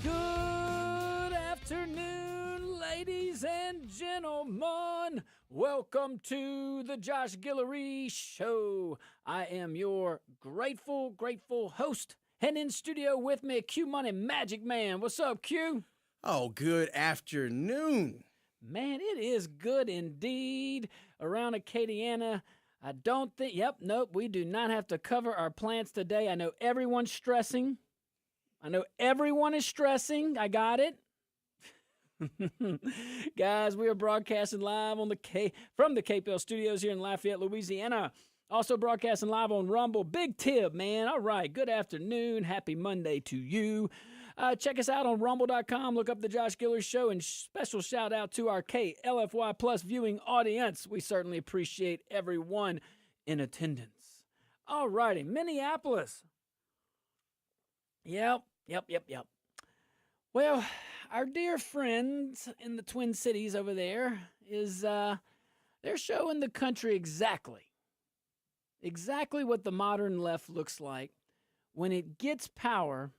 Good afternoon, ladies and gentlemen. Welcome to the Josh Guillory Show. I am your grateful host. And in studio with me, Q Money Magic Man. What's up, Q? Oh, good afternoon. Man, it is good indeed. Around Acadiana, I don't think, nope, we do not have to cover our plants today. I know everyone's stressing. I got it. Guys, we are broadcasting live on from the KPL studios here in Lafayette, Louisiana. Also broadcasting live on Rumble. Big tip, man. All right, good afternoon. Happy Monday to you. Check us out on rumble.com. Look up the Josh Guillory Show, and special shout out to our KLFY Plus viewing audience. We certainly appreciate everyone in attendance. All righty, Minneapolis. Yep. Well, our dear friends in the Twin Cities over there they're showing the country exactly what the modern left looks like when it gets power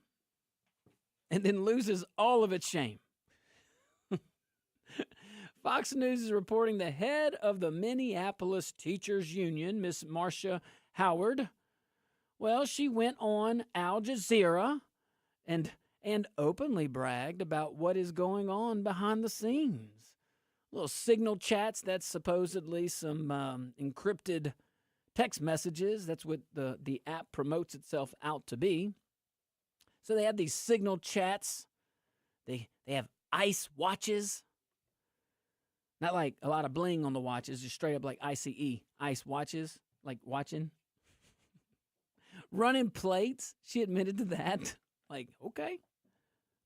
and then loses all of its shame. Fox News is reporting the head of the Minneapolis Teachers Union, Miss Marcia Howard. Well, she went on Al Jazeera and openly bragged about what is going on behind the scenes. Little signal chats, that's supposedly some encrypted text messages. That's what the app promotes itself out to be. So they have these signal chats. They have ice watches. Not like a lot of bling on the watches, just straight up like ICE, ice watches, like watching. Running plates, she admitted to that. Like, okay.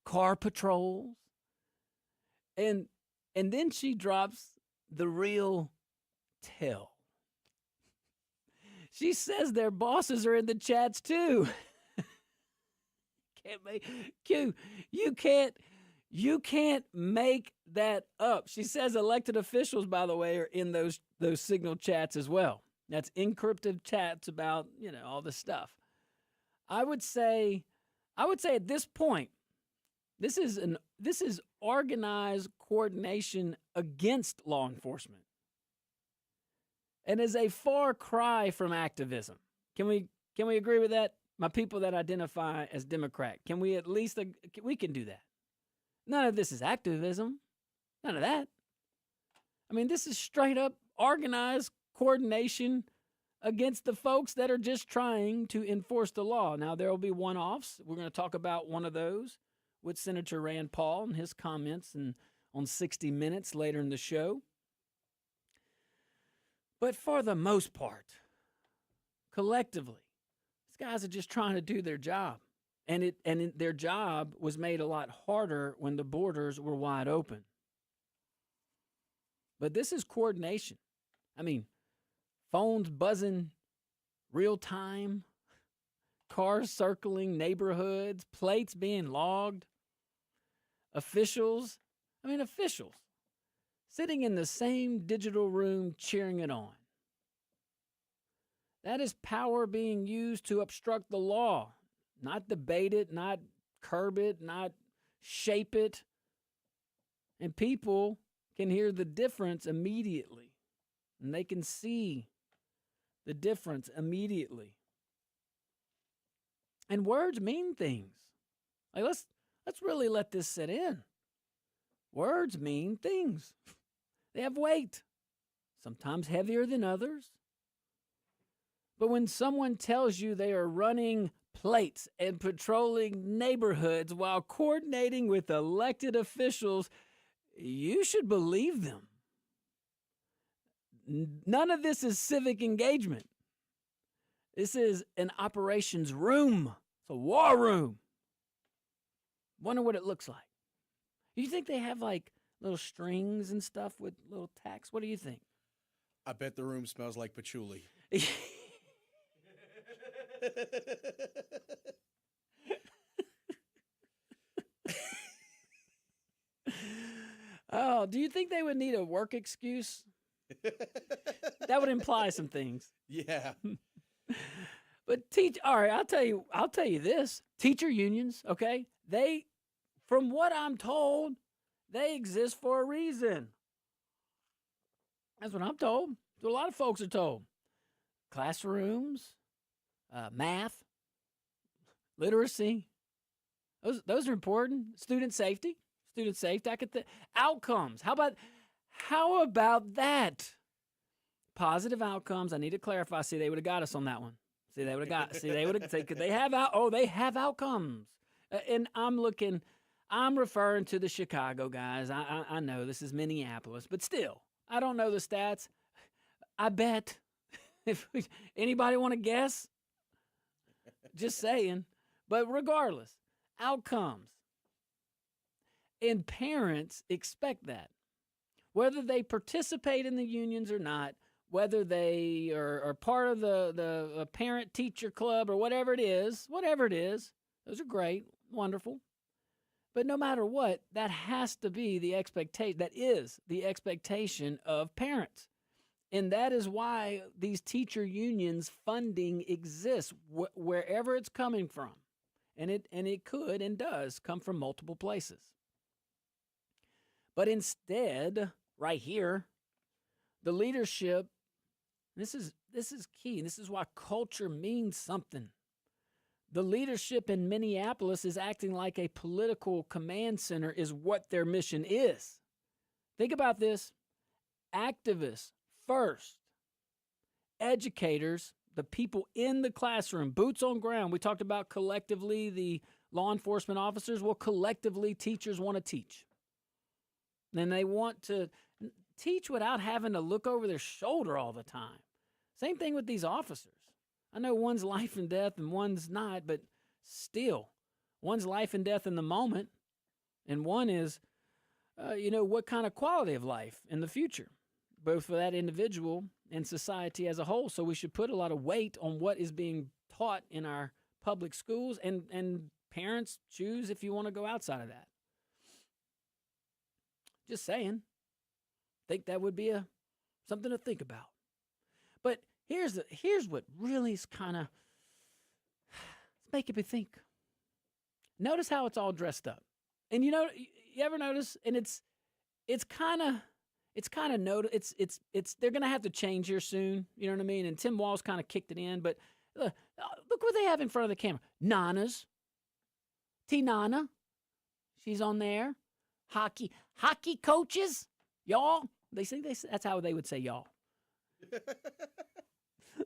Car patrols. And then she drops the real tell. She says their bosses are in the chats too. You can't make that up. She says elected officials, by the way, are in those signal chats as well. That's encrypted chats about, all this stuff. I would say at this point, this is organized coordination against law enforcement, and is a far cry from activism. Can we agree with that? My people that identify as Democrat, can we at least we can do that? None of this is activism. None of that. I mean, this is straight up organized coordination against the folks that are just trying to enforce the law. Now, there will be one-offs. We're going to talk about one of those with Senator Rand Paul and his comments on 60 Minutes later in the show. But for the most part, collectively, these guys are just trying to do their job. And their job was made a lot harder when the borders were wide open. But this is coordination. I mean, phones buzzing real time, cars circling neighborhoods, plates being logged, officials sitting in the same digital room cheering it on. That is power being used to obstruct the law, not debate it, not curb it, not shape it. And people can hear the difference immediately, and they can see the difference immediately. And words mean things. Like let's really let this sit in. Words mean things. They have weight, sometimes heavier than others. But when someone tells you they are running plates and patrolling neighborhoods while coordinating with elected officials, you should believe them. None of this is civic engagement. This is an operations room. It's a war room. Wonder what it looks like. You think they have like little strings and stuff with little tacks? What do you think? I bet the room smells like patchouli. Oh, do you think they would need a work excuse? That would imply some things. Yeah. But all right, I'll tell you this. Teacher unions, okay? They From what I'm told, they exist for a reason. That's what I'm told. That's what a lot of folks are told. Classrooms, math, literacy. Those are important. Student safety. I could outcomes. How about that? Positive outcomes. I need to clarify. See, they would have got us on that one. They would have. Could they have out? Oh, they have outcomes. And I'm referring to the Chicago guys. I know this is Minneapolis, but still, I don't know the stats. I bet. Anybody want to guess? Just saying. But regardless, outcomes. And parents expect that. Whether they participate in the unions or not, whether they are part of the parent-teacher club or whatever it is, those are great, wonderful. But no matter what, that has to be the expectation. That is the expectation of parents. And that is why these teacher unions funding exists wherever it's coming from. And it could and does come from multiple places. But instead, right here, the leadership, this is key. This is why culture means something. The leadership in Minneapolis is acting like a political command center is what their mission is. Think about this. Activists first. Educators, the people in the classroom, boots on ground. We talked about collectively the law enforcement officers. Well, collectively, teachers want to teach. And they want to teach without having to look over their shoulder all the time. Same thing with these officers. I know one's life and death and one's not, but still, one's life and death in the moment, and one is, what kind of quality of life in the future, both for that individual and society as a whole. So we should put a lot of weight on what is being taught in our public schools, and parents choose if you want to go outside of that. Just saying. Think that would be something to think about. But here's what really is kind of making me think. Notice how it's all dressed up, and you ever notice? And it's kind of they're gonna have to change here soon. You know what I mean? And Tim Walz kind of kicked it in, but look what they have in front of the camera. Nana's, T-Nana, she's on there. Hockey coaches, y'all. They say that's how they would say y'all.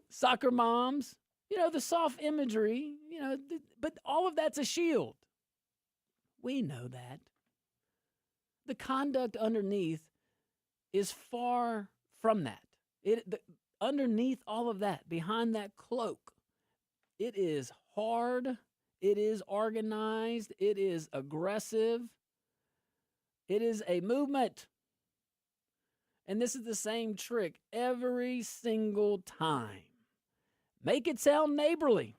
Soccer moms, the soft imagery, but all of that's a shield. We know that. The conduct underneath is far from that. Underneath all of that, behind that cloak, it is hard, it is organized, it is aggressive, it is a movement. And this is the same trick every single time. Make it sound neighborly,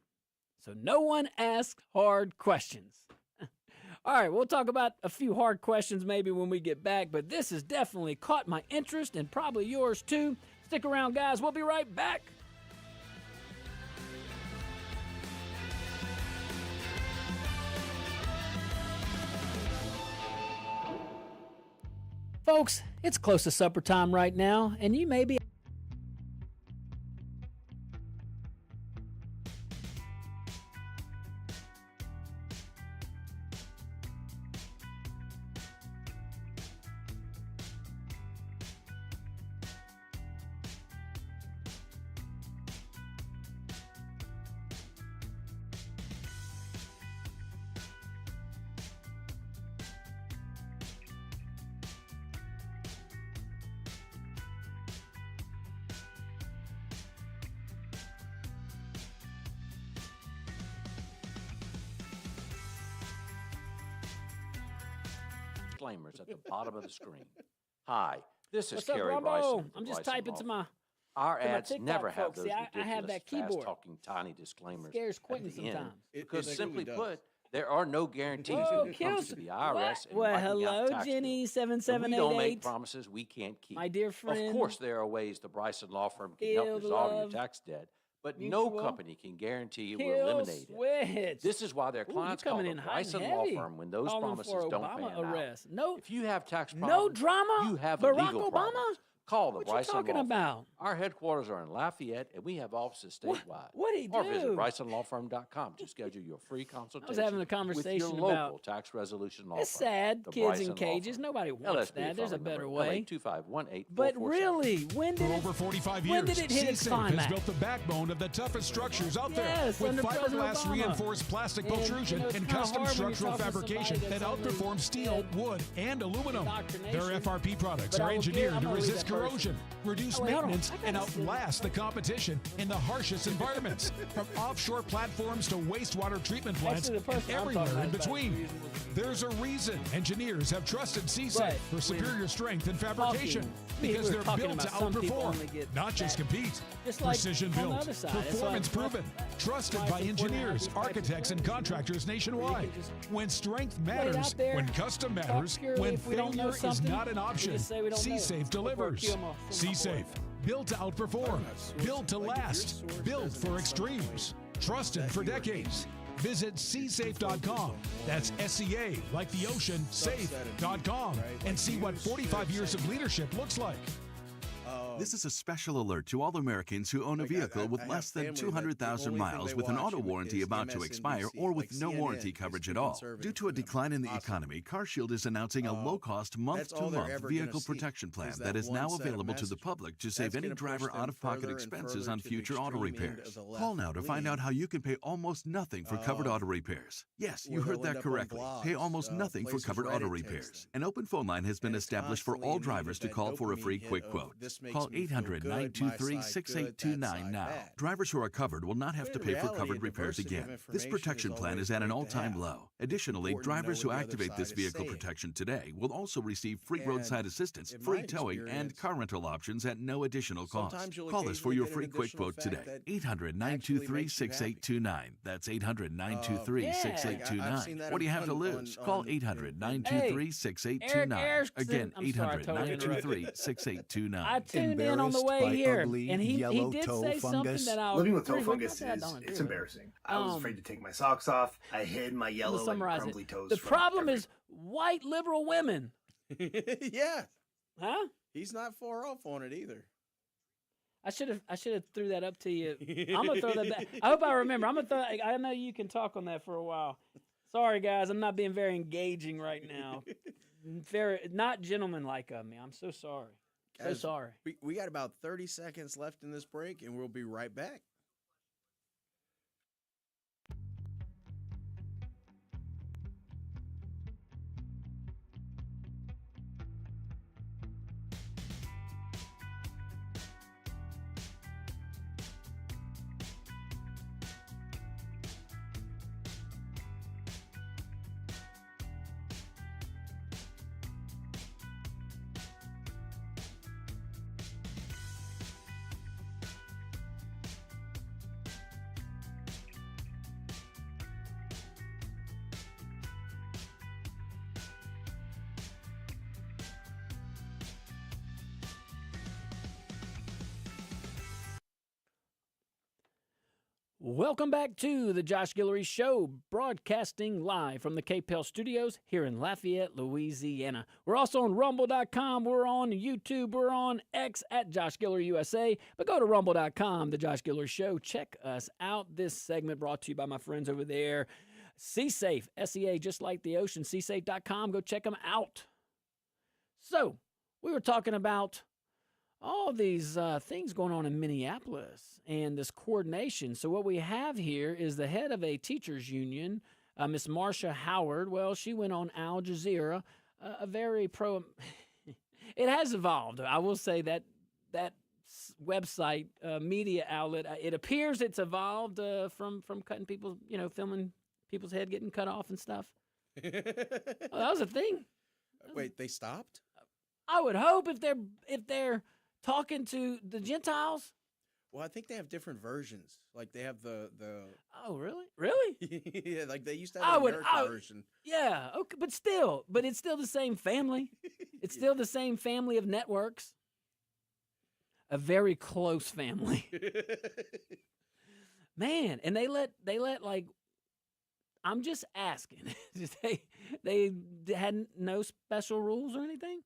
so no one asks hard questions. All right, we'll talk about a few hard questions maybe when we get back, but this has definitely caught my interest and probably yours too. Stick around, guys. We'll be right back. Folks, it's close to supper time right now, and you may be disclaimers at the bottom of the screen. Hi, this is What's up, Kerry Rumbo? Bryson. with the I'm just Bryson typing Law to my Our to my ads TikTok never have folks. those See, I ridiculous, have that keyboard. fast-talking, tiny disclaimers Scares at Quentin the end. sometimes. Because It simply really put, there are no guarantees Whoa, when it comes to the IRS What? and Well, writing out hello, tax Jenny, bills. And we don't 7788. make promises we can't keep. My dear friend. Of course, there are ways the Bryson Law Firm can help Field resolve your love. tax debt, but Mutual. no company can guarantee it will Kill eliminate it. switch. This is why their Ooh, you clients call coming the in hot Bryson and Law heavy. Firm when those Calling promises for don't Obama pan arrest. out. No, If you have tax no problems, drama. you have Barack legal Obama. problems. Call the What you Bryson talking Law Firm. about? Our headquarters are in Lafayette, and we have offices statewide. What'd he Or visit do? BrysonLawFirm.com to schedule your free consultation having a with your conversation local about- tax resolution law It's firm. sad. the Kids Bryson in Law cages. Firm. Nobody wants LSP that. There's a filing better number, way. LA25184447. But really, when did For it, over 45 when years, did it hit its C-Safe climax? has built the backbone of the toughest structures out Yes, there. under With President fiberglass Obama. reinforced plastic And, protrusion it's and kinda custom hard when you're structural talking to somebody fabrication that that's only outperforms steel, had wood, and aluminum. indoctrination. Their FRP products But are I will engineered I'm to gonna leave resist that person. corrosion, reduce Oh, wait, hold on. maintenance, I and gotta see outlast the competition in the harshest environments. From offshore platforms to wastewater treatment plants Actually, the and person I'm talking everywhere about in is about between. reasonable to be There's a reason engineers have trusted But C-Safe for when superior strength and fabrication we because were they're talking built to about some people only outperform, get not just that. compete. Just like Precision on the built, other side. That's performance why- proven, trusted why by it's important to have engineers, these types of architects, and programs. contractors nationwide. just When strength out matters, there, when custom talk matters, purely when if we don't know failure is something, not an we option, just say we don't know. C-Safe Before I delivers. kill my boy. C-Safe, built to outperform, built to Like, if your last, source built doesn't for have extremes, something trusted that for you are decades. Visit csafe.com. That's SCA, like the ocean, safe.com, and see what 45 years of leadership looks like. This is a special alert to all Americans who own a Like, I- vehicle I with have less than family that 200,000 the only thing miles they with an watch auto warranty is about to expire MSNBC, or with like no CNN warranty is coverage too at all. conservative Due to for a them. decline in the Possible. economy, CarShield is announcing a low-cost that's all they're month-to-month ever vehicle gonna see, protection plan is that that is one now set of available to the messages. public to That's save any gonna push driver them out-of-pocket further and expenses further on to the future auto extreme end repairs. of the Call left now to find wing. out how you can pay almost nothing for covered auto repairs. Yes, you where heard they'll that end up on correctly. Pay blogs, almost nothing for places covered auto Reddit takes repairs. them. An open phone line has been And it's established for constantly all immediate drivers to that call for a dopamine free hit quick of, quote. "This makes Call me feel 800-923-6829 good, my now. side bad." Drivers who are covered will not have But to in pay for reality, covered a repairs diversity of again. This information protection is plan is always at an great to all-time have. low. Additionally, Important to know drivers who what the other activate this side is vehicle saying. protection today will also receive free And roadside assistance, in free my towing, and experience, car rental options at no additional cost. sometimes you'll Call us for occasionally your get an free quick additional quote fact today. that 800-923-6829. That's 800-923-6829. that What do you have to on- lose? on- Call on- 800-923-6829. Eric Again, I'm sorry, I totally interrupted. 800-923-6829. I tuned in on the Embarrassed way by here, ugly and he yellow did toe say fungus? something that I Living with toe agree with. fungus I don't is agree it's with. embarrassing. I was Um, afraid to take my socks off. I hid my I'm yellow gonna and summarize crumbly it. toes. The from problem every- is white liberal women, Yeah, huh? he's not far off on it either. I should have threw that up to you. I'm gonna throw that back. I hope I remember. I'm gonna throw. I know you can talk on that for a while. Sorry guys, I'm not being very engaging right now. Very not gentlemanlike of me. I'm so sorry. So Guys, sorry. We got about 30 seconds left in this break, and we'll be right back. Welcome back to the Josh Guillory Show, broadcasting live from the KPEL studios here in Lafayette, Louisiana. We're also on Rumble.com. We're on YouTube. We're on X at Josh Guillory USA. But go to Rumble.com, the Josh Guillory Show. Check us out. This segment brought to you by my friends over there. C-Safe, S-E-A, just like the ocean. csafe.com. Go check them out. So, we were talking about all these things going on in Minneapolis and this coordination. So what we have here is the head of a teachers union, Miss Marcia Howard. Well, she went on Al Jazeera, a very pro. It has evolved. I will say that website media outlet. It appears it's evolved from cutting people, filming people's head getting cut off and stuff. Well, that was a thing. Wait, they stopped? I would hope if they're talking to the Gentiles. Well, I think they have different versions. Like they have the Oh, really? Really? yeah, like they used to have an American version. Yeah. Okay, but it's still the same family. It's still the same family of networks. A very close family. Man, and they let like, I'm just asking. they had no special rules or anything?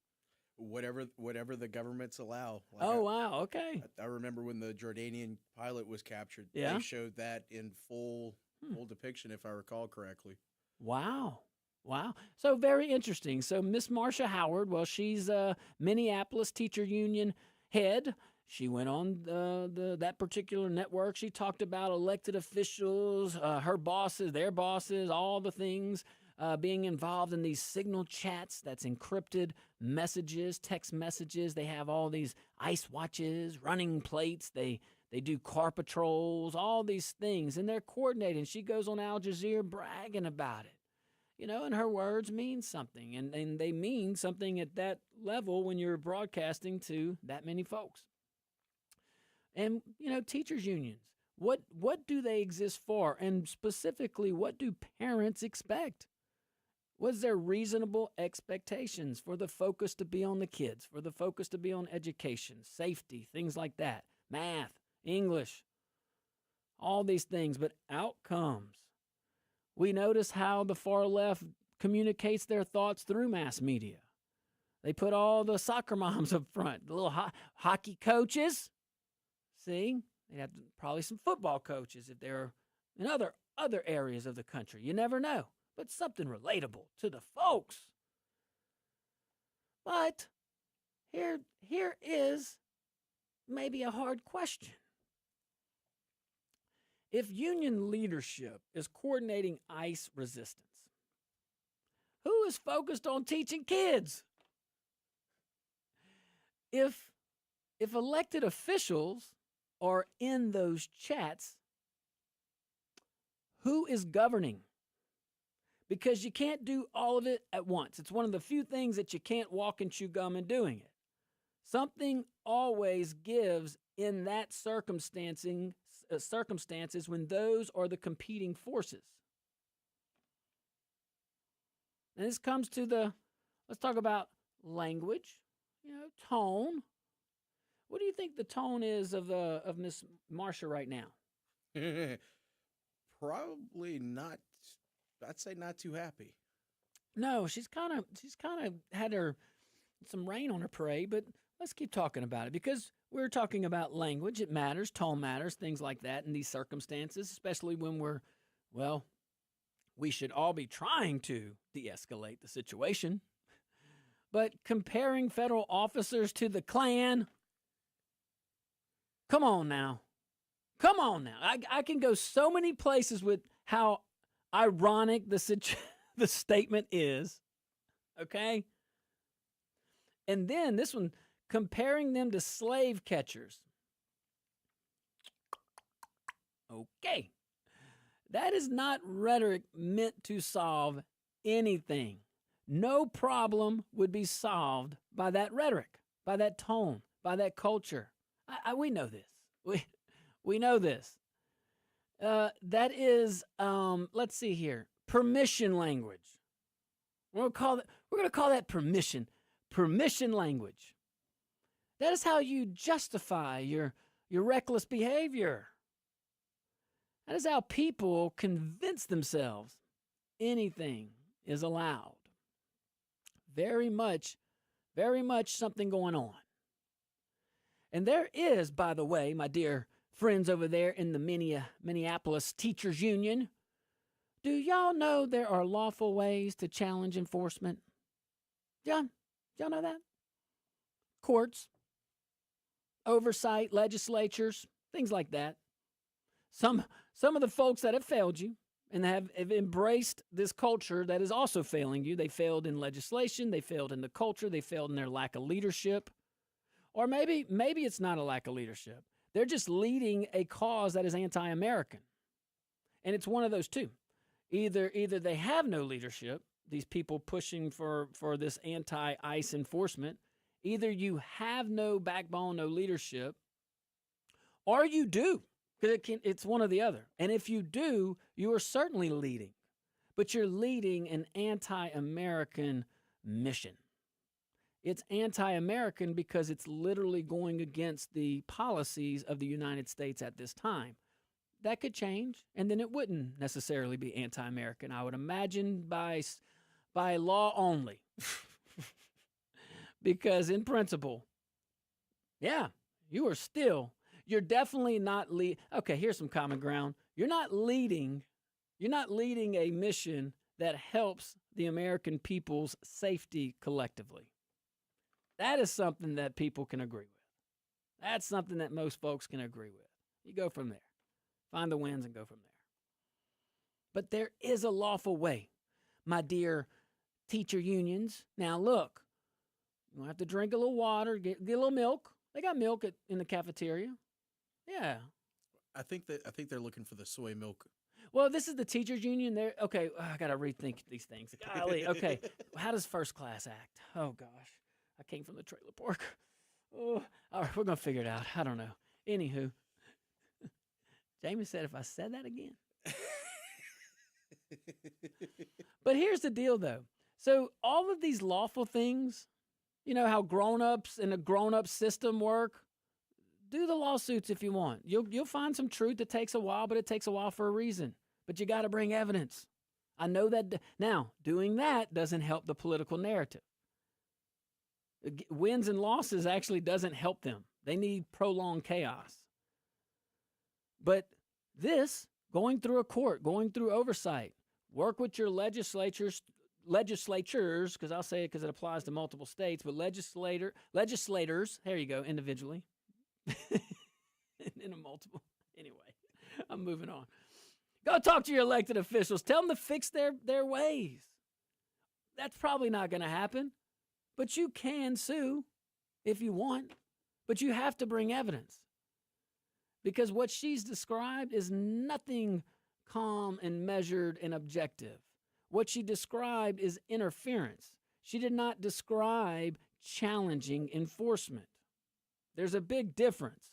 Whatever the governments allow. Oh, wow. Okay. I remember when the Jordanian pilot was captured. Yeah. They showed that in full depiction, if I recall correctly. Wow. Wow. So very interesting. So Miss Marsha Howard, well, she's a Minneapolis teacher union head. She went on that particular network. She talked about elected officials, her bosses, their bosses, all the things being involved in these signal chats. That's encrypted messages, text messages. They have all these ice watches, running plates. They do car patrols, all these things, and they're coordinating. She goes on Al Jazeera bragging about it. And her words mean something, and they mean something at that level when you're broadcasting to that many folks. And, teachers unions, what do they exist for? And specifically, what do parents expect? Was there reasonable expectations for the focus to be on the kids, for the focus to be on education, safety, things like that, math, English, all these things, but outcomes. We notice how the far left communicates their thoughts through mass media. They put all the soccer moms up front, the little hockey coaches. See, they have probably some football coaches if they're in other areas of the country. You never know, but something relatable to the folks. But here is maybe a hard question. If union leadership is coordinating ICE resistance, who is focused on teaching kids? If elected officials are in those chats, who is governing? Because you can't do all of it at once. It's one of the few things that you can't walk and chew gum and doing it. Something always gives in that circumstances when those are the competing forces. And this comes to let's talk about language, tone. What do you think the tone is of Miss Marsha right now? Probably not. I'd say not too happy. No, she's kind of had some rain on her parade, but let's keep talking about it because we're talking about language. It matters, tone matters, things like that in these circumstances, especially when we should all be trying to de-escalate the situation. But comparing federal officers to the Klan, come on now. I can go so many places with how ironic the statement is, okay? And then this one, comparing them to slave catchers. Okay. That is not rhetoric meant to solve anything. No problem would be solved by that rhetoric, by that tone, by that culture. We know this. We know this. That is, let's see here, permission language. We're going to call that permission language. That is how you justify your reckless behavior. That is how people convince themselves anything is allowed. Very much something going on. And there is, by the way, my dear friends over there in the Minneapolis Teachers Union, do y'all know there are lawful ways to challenge enforcement? Y'all know that? Courts, oversight, legislatures, things like that. Some of the folks that have failed you and have embraced this culture that is also failing you, they failed in legislation, they failed in the culture, they failed in their lack of leadership. Or maybe it's not a lack of leadership. They're just leading a cause that is anti-American. And it's one of those two. Either they have no leadership, these people pushing for this anti-ICE enforcement. Either you have no backbone, no leadership, or you do. Because it's one or the other. And if you do, you are certainly leading. But you're leading an anti-American mission. It's anti-American because it's literally going against the policies of the United States at this time. that could change, and then it wouldn't necessarily be anti-American. I would imagine by law only, because in principle, yeah, you're definitely not okay, here's some common ground. You're not leading a mission that helps the American people's safety collectively. That is something that people can agree with. That's something that most folks can agree with. You go from there. Find the wins and go from there. But there is a lawful way, my dear teacher unions. Now, look, you have to drink a little water, get a little milk. They got milk in the cafeteria. Yeah. I think they're looking for the soy milk. Well, this is the teachers union. There. Okay, I got to rethink these things. Golly. Okay, how does first class act? Oh, gosh. I came from the trailer park. Oh, all right, we're going to figure it out. I don't know. Anywho, Jamie said if I said that again. But here's the deal, though. So all of these lawful things, you know how grown-ups in a grown-up system work? Do the lawsuits if you want. You'll find some truth. It takes a while, but it takes a while for a reason. But you got to bring evidence. I know that. Now, doing that doesn't help the political narrative. Wins and losses actually doesn't help them. They need prolonged chaos. But this, going through a court, going through oversight, work with your legislatures, because I'll say it because it applies to multiple states, but legislators, there you go, individually. In a multiple. Anyway, I'm moving on. Go talk to your elected officials. Tell them to fix their ways. That's probably not going to happen, but you can sue if you want, but you have to bring evidence because what she's described is nothing calm and measured and objective. What she described is interference. She did not describe challenging enforcement. There's a big difference.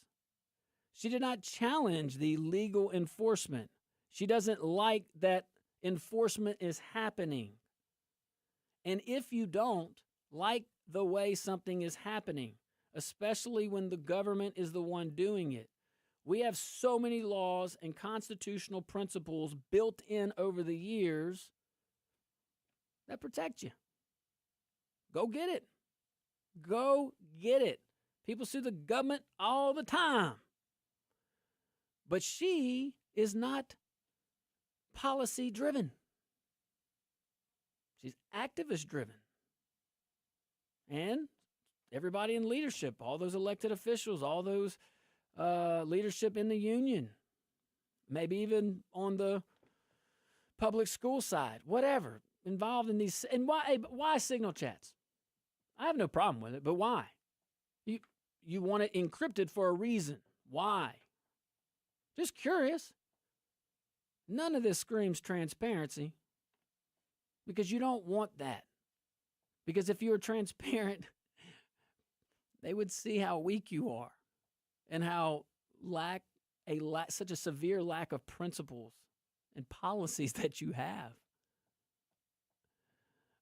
She did not challenge the legal enforcement. She doesn't like that enforcement is happening. And if you don't like the way something is happening, especially when the government is the one doing it, we have so many laws and constitutional principles built in over the years that protect you. Go get it. Go get it. People sue the government all the time. But she is not policy driven. She's activist driven. And everybody in leadership, all those elected officials, all those leadership in the union, maybe even on the public school side, whatever, involved in these. And why signal chats? I have no problem with it, but why? You want it encrypted for a reason. Why? Just curious. None of this screams transparency because you don't want that. Because if you were transparent, they would see how weak you are and how such a severe lack of principles and policies that you have.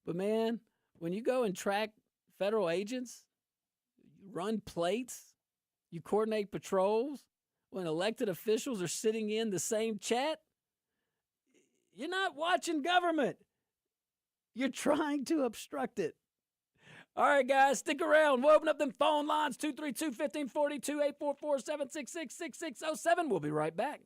But man, when you go and track federal agents, run plates, you coordinate patrols, when elected officials are sitting in the same chat, you're not watching government. You're trying to obstruct it. All right, guys, stick around. We'll open up them phone lines, 232-1542, 844-766-6607. We'll be right back.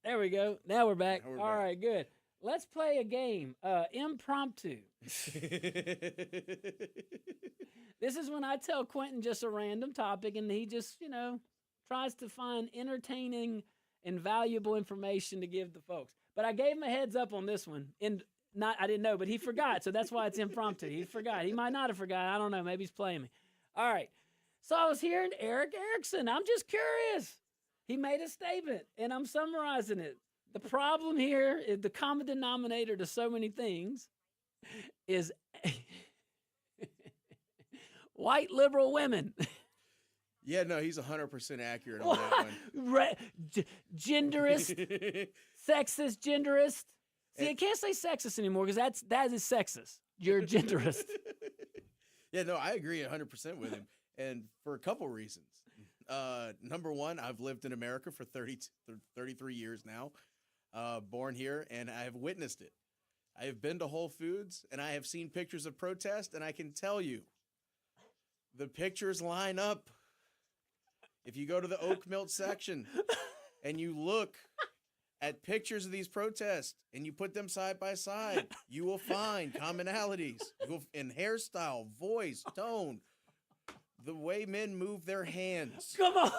There we go. Now we're back. All right, good. Let's play a game. Impromptu. This is when I tell Quentin just a random topic and he just, tries to find entertaining invaluable information to give the folks. But I gave him a heads up on this one. I didn't know, but he forgot, so that's why it's impromptu. He forgot. He might not have forgot. I don't know. Maybe he's playing me. All right. So I was hearing Eric Erickson. I'm just curious. He made a statement, and I'm summarizing it. The problem here is the common denominator to so many things is white liberal women. Yeah, no, he's 100% accurate on that one. Genderist, sexist, genderist. See, I can't say sexist anymore because that is sexist. You're a genderist. Yeah, no, I agree 100% with him, and for a couple reasons. Number one, I've lived in America for 33 years now, born here, and I have witnessed it. I have been to Whole Foods, and I have seen pictures of protest, and I can tell you, the pictures line up. If you go to the oat milk section and you look at pictures of these protests and you put them side by side, you will find commonalities in hairstyle, voice, tone, the way men move their hands. Come on.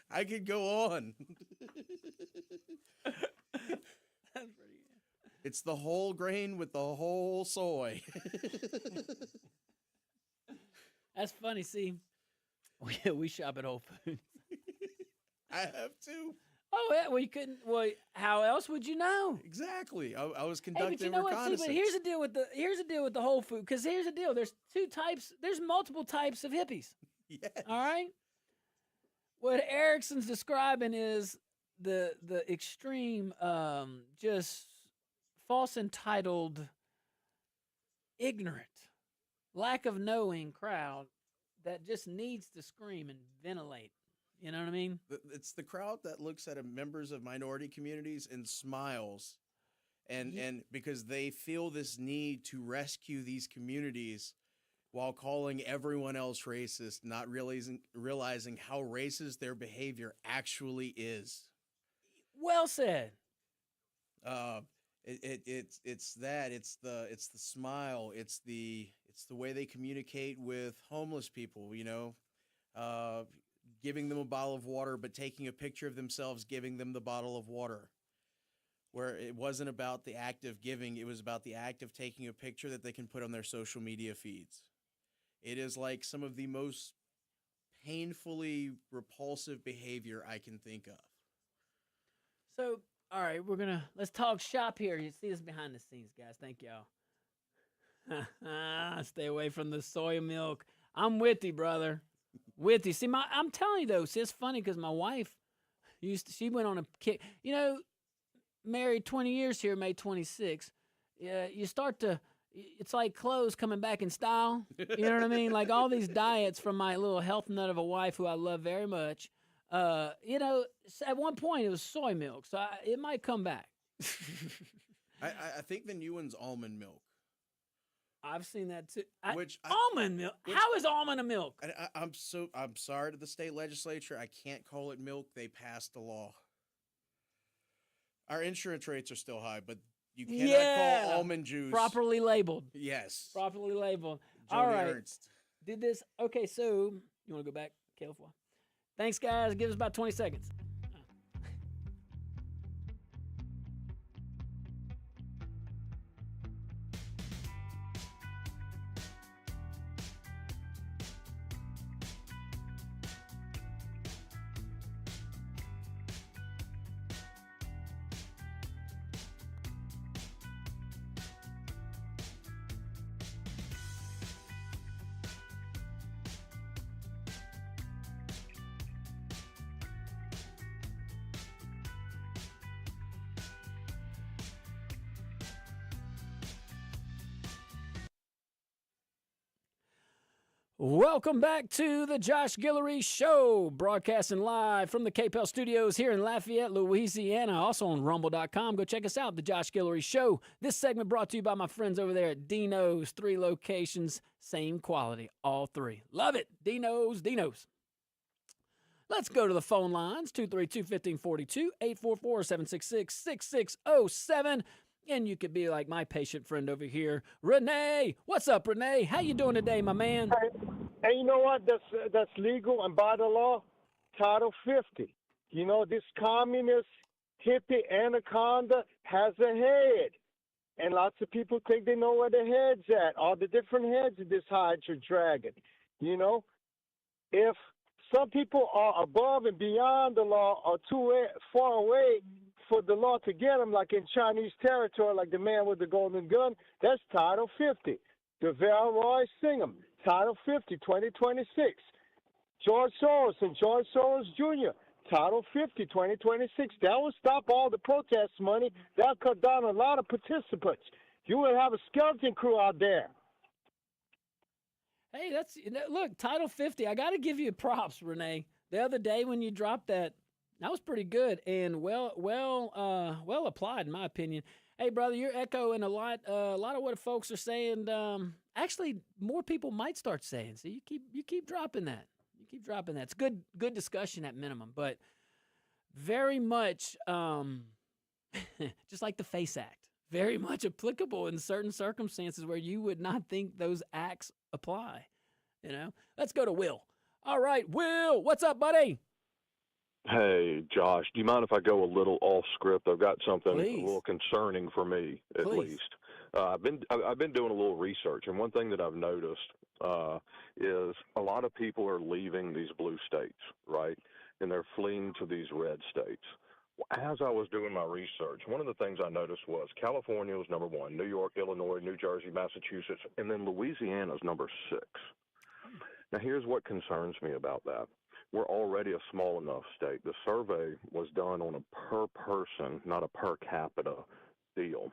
I could go on. It's the whole grain with the whole soy. That's funny. See, we shop at Whole Foods. I have too. Oh, yeah. Well, you couldn't. Well, how else would you know? Exactly. I was Hey, conducting but you know what? See, reconnaissance. but here's the deal with the Whole Food. Because here's the deal. There's two types. There's multiple types of hippies. Yes. All right. What Erickson's describing is the extreme, just false entitled, ignorant, lack of knowing crowd that just needs to scream and ventilate. You know what I mean? It's the crowd that looks at members of minority communities and smiles, and because they feel this need to rescue these communities while calling everyone else racist, not realizing how racist their behavior actually is. Well said. It's the smile, it's the way they communicate with homeless people, giving them a bottle of water, but taking a picture of themselves giving them the bottle of water, where it wasn't about the act of giving, it was about the act of taking a picture that they can put on their social media feeds. It is like some of the most painfully repulsive behavior I can think of. So, all right, let's talk shop here. You see this behind the scenes, guys. Thank y'all. Stay away from the soy milk. I'm with you, brother. With you. See, I'm telling you, though, see, it's funny because my wife she went on a kick. Married 20 years here, May 26th. Yeah, you start to, it's like clothes coming back in style. You know what I mean? Like all these diets from my little health nut of a wife who I love very much. At one point it was soy milk, so it might come back. I think the new one's almond milk. I've seen that too. Almond milk? How is almond a milk? I'm sorry to the state legislature. I can't call it milk. They passed a law. Our insurance rates are still high, but you cannot call almond juice properly labeled. Yes. Properly labeled. Joni All right. Ernst. Did this. Okay, so you want to go back, Caleb? Thanks, guys. Give us about 20 seconds. Welcome back to the Josh Guillory Show, broadcasting live from the KPEL studios here in Lafayette, Louisiana, also on rumble.com. Go check us out, the Josh Guillory Show. This segment brought to you by my friends over there at Dino's. 3 locations, same quality, all 3. Love it, Dino's. Let's go to the phone lines, 232-1542, 844-766-6607. And you could be like my patient friend over here, Renee. What's up, Renee? How you doing today, my man? Hey, you know what? That's legal and by the law. Title 50. You know, this communist hippie anaconda has a head. And lots of people think they know where the head's at, all the different heads of this Hydra dragon. You know, if some people are above and beyond the law or too far away for the law to get them, like in Chinese territory, like the man with the golden gun, that's Title 50. DeVal Roy Singham, Title 50, 2026. George Soros and George Soros Jr., Title 50, 2026. That will stop all the protest money. That'll cut down a lot of participants. You will have a skeleton crew out there. Hey, look, Title 50. I got to give you props, Renee. The other day when you dropped that was pretty good and well applied, in my opinion. Hey, brother, you're echoing a lot of what folks are saying. Actually, more people might start saying. So you keep dropping that. You keep dropping that. It's good discussion at minimum, but very much just like the FACE Act, very much applicable in certain circumstances where you would not think those acts apply. You know, let's go to Will. All right, Will, what's up, buddy? Hey, Josh, do you mind if I go a little off script? I've got something Please. a little concerning for me, at Please. least. I've been doing a little research, and one thing that I've noticed is a lot of people are leaving these blue states, right? And they're fleeing to these red states. As I was doing my research, one of the things I noticed was California was number 1, New York, Illinois, New Jersey, Massachusetts, and then Louisiana is number 6. Now, here's what concerns me about that. We're already a small enough state. The survey was done on a per person, not a per capita deal.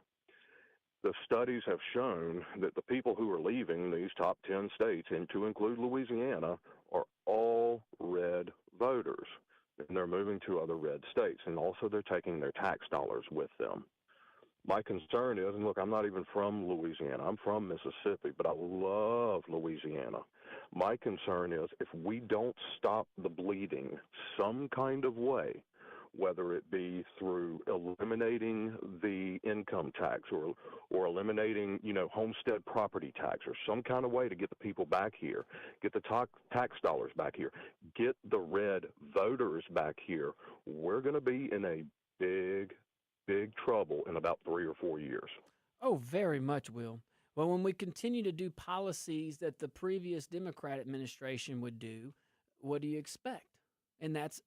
The studies have shown that the people who are leaving these top 10 states, and to include Louisiana, are all red voters. And they're moving to other red states, and also they're taking their tax dollars with them. My concern is, and look, I'm not even from Louisiana. I'm from Mississippi, but I love Louisiana. My concern is if we don't stop the bleeding some kind of way, whether it be through eliminating the income tax or eliminating, homestead property tax or some kind of way to get the people back here, get the tax dollars back here, get the red voters back here, we're going to be in a big trouble in about 3 or 4 years. Oh, very much, Will. Well, when we continue to do policies that the previous Democrat administration would do, what do you expect? And that's,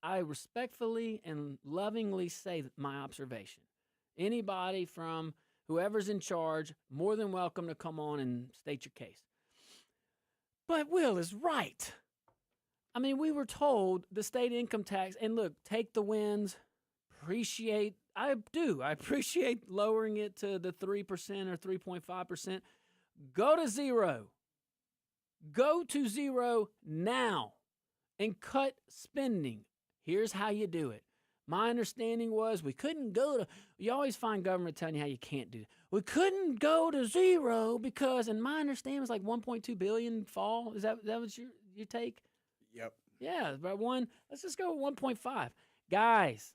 I respectfully and lovingly say my observation. Anybody from whoever's in charge, more than welcome to come on and state your case. But Will is right. I mean, we were told the state income tax, and look, take the wins, I appreciate lowering it to the 3% or 3.5%. Go to zero. Go to zero now and cut spending. Here's how you do it. My understanding was we couldn't go to, you always find government telling you how you can't do it. We couldn't go to zero because, and my understanding was like 1.2 billion fall. Is that what you take? Yep. Yeah, about one. Let's just go with 1.5. Guys,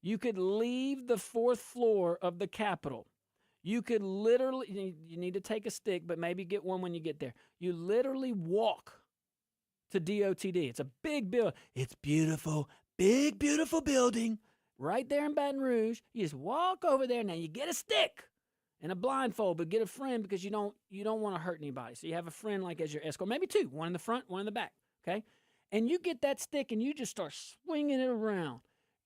you could leave the 4th floor of the Capitol. You could literally, you need to take a stick, but maybe get one when you get there. You literally walk to DOTD. It's a big building. It's beautiful, big, beautiful building right there in Baton Rouge. You just walk over there. Now you get a stick and a blindfold, but get a friend because you don't want to hurt anybody. So you have a friend like as your escort, maybe 2, one in the front, one in the back, okay? And you get that stick and you just start swinging it around.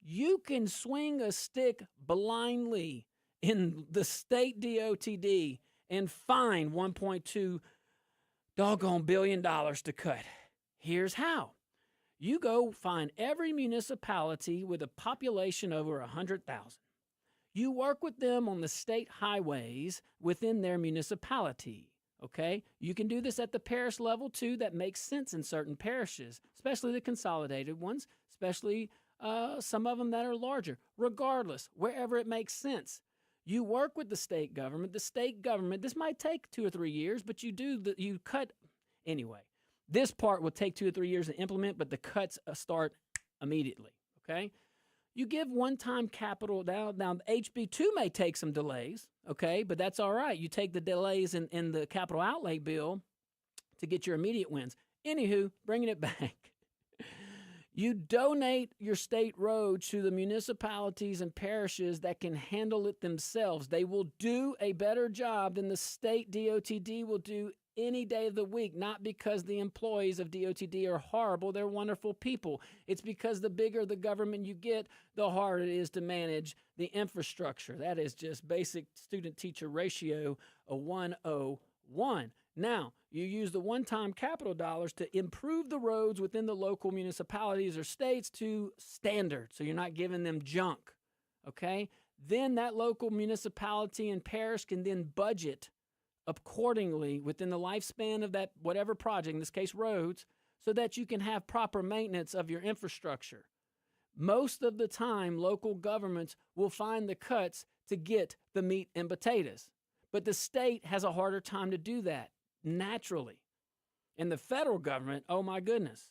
You can swing a stick blindly in the state DOTD and find $1.2 billion to cut. Here's how. You go find every municipality with a population over 100,000. You work with them on the state highways within their municipality, okay? You can do this at the parish level, too. That makes sense in certain parishes, especially the consolidated ones, especially some of them that are larger. Regardless, wherever it makes sense. You work with the state government. The state government, this might take 2 or 3 years, but you cut anyway. This part will take 2 or 3 years to implement, but the cuts start immediately, okay? You give one-time capital down. Now, HB2 may take some delays, okay, but that's all right. You take the delays in the capital outlay bill to get your immediate wins. Anywho, bringing it back. You donate your state roads to the municipalities and parishes that can handle it themselves. They will do a better job than the state DOTD will do any day of the week, not because the employees of DOTD are horrible. They're wonderful people. It's because the bigger the government you get, the harder it is to manage the infrastructure. That is just basic student-teacher ratio of 101. Now, you use the one-time capital dollars to improve the roads within the local municipalities or states to standard, so you're not giving them junk, okay? Then that local municipality and parish can then budget accordingly within the lifespan of that whatever project, in this case roads, so that you can have proper maintenance of your infrastructure. Most of the time, local governments will find the cuts to get the meat and potatoes, but the state has a harder time to do that naturally. And the federal government, oh my goodness,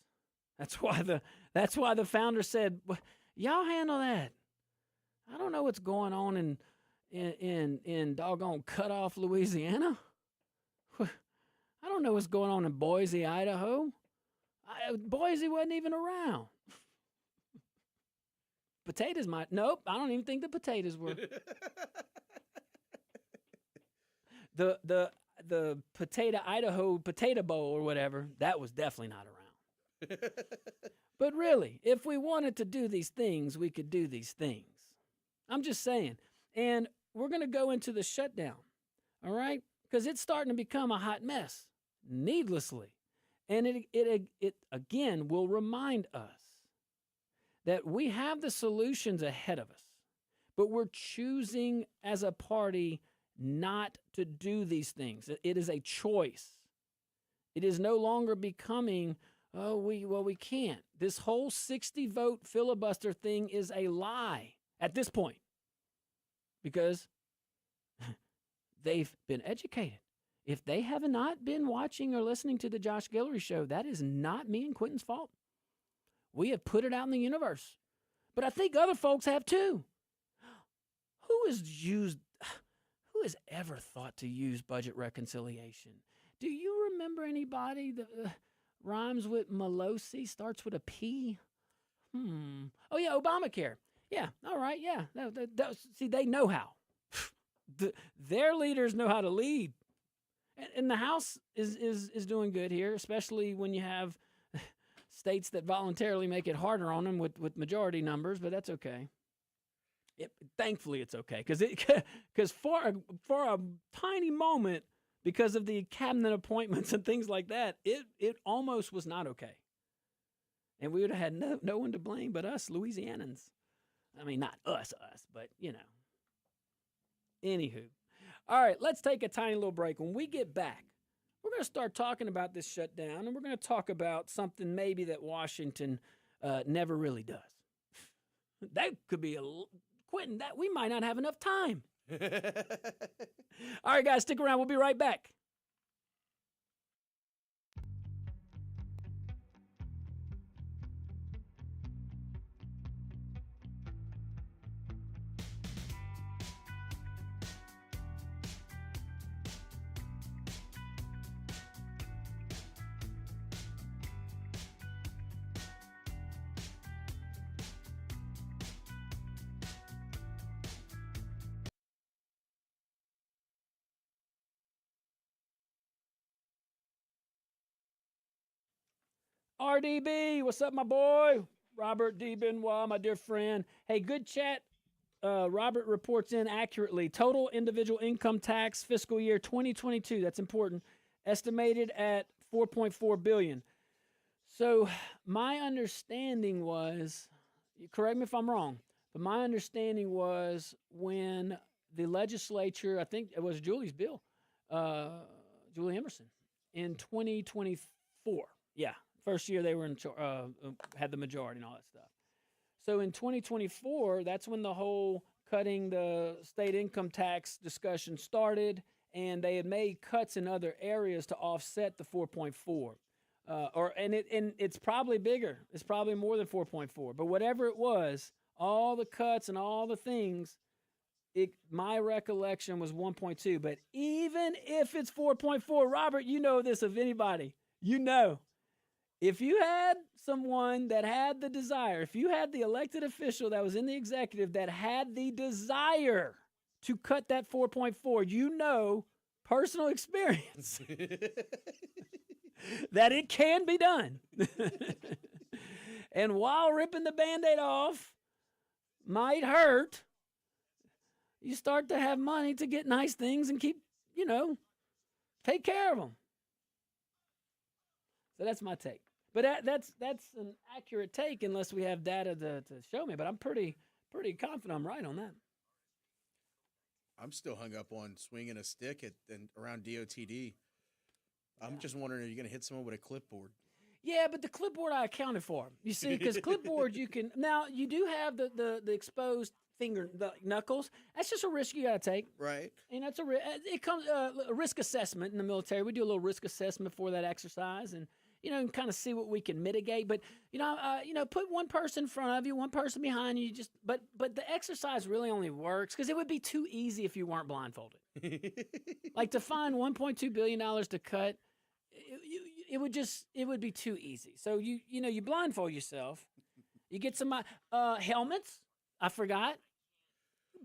that's why the founder said, y'all handle that. I don't know what's going on in doggone Cutoff, Louisiana. I don't know what's going on in Boise, Idaho. Boise wasn't even around. Potatoes might. Nope, I don't even think the potatoes were. The potato Idaho potato bowl or whatever, that was definitely not around. But really, if we wanted to do these things, we could do these things. I'm just saying. And we're going to go into the shutdown, all right? Because it's starting to become a hot mess, needlessly. And it again will remind us that we have the solutions ahead of us, but we're choosing as a party not to do these things. It is a choice. It is no longer becoming, we can't. This whole 60-vote filibuster thing is a lie at this point because they've been educated. If they have not been watching or listening to the Josh Guillory show, that is not me and Quentin's fault. We have put it out in the universe. But I think other folks have too. Who has ever thought to use budget reconciliation? Do you remember anybody that rhymes with Melosi, starts with a P? Oh, yeah, Obamacare. Yeah, all right, yeah. See, they know how. Their leaders know how to lead. And the House is doing good here, especially when you have states that voluntarily make it harder on them with majority numbers, but that's okay. Thankfully, it's okay because for a tiny moment, because of the cabinet appointments and things like that, it almost was not okay, and we would have had no one to blame but us Louisianans. I mean, not us, but you know. Anywho, all right, let's take a tiny little break. When we get back, we're going to start talking about this shutdown, and we're going to talk about something maybe that Washington never really does. That could be Quentin, that we might not have enough time. All right, guys, stick around. We'll be right back. RDB, what's up, my boy? Robert D. Benoit, my dear friend. Hey, good chat. Robert reports in accurately. Total individual income tax fiscal year 2022, that's important, estimated at $4.4 billion. So my understanding was, correct me if I'm wrong, but my understanding was when the legislature, I think it was Julie's bill, Julie Emerson, in 2024. Yeah. First year they were had the majority and all that stuff. So in 2024, that's when the whole cutting the state income tax discussion started, and they had made cuts in other areas to offset the 4.4. And it's probably bigger. It's probably more than 4.4. But whatever it was, all the cuts and all the things, my recollection was 1.2. But even if it's 4.4, Robert, you know this of anybody. You know. if you had someone that had the desire, if you had the elected official that was in the executive that had the desire to cut that 4.4, you know, personal experience, that it can be done. And while ripping the Band-Aid off might hurt, you start to have money to get nice things and keep, take care of them. So that's my take. But that's an accurate take unless we have data to show me. But I'm pretty confident I'm right on that. I'm still hung up on swinging a stick around DOTD. I'm just wondering, are you going to hit someone with a clipboard? Yeah, but the clipboard I accounted for. You see, because clipboard you can now you do have the exposed finger, the knuckles. That's just a risk you got to take. Right. And that's it comes a risk assessment in the military. We do a little risk assessment for that exercise, and and kind of see what we can mitigate. But put one person in front of you, one person behind you. But the exercise really only works because it would be too easy if you weren't blindfolded. Like to find $1.2 billion to cut. It would be too easy. So you blindfold yourself. You get some helmets. I forgot.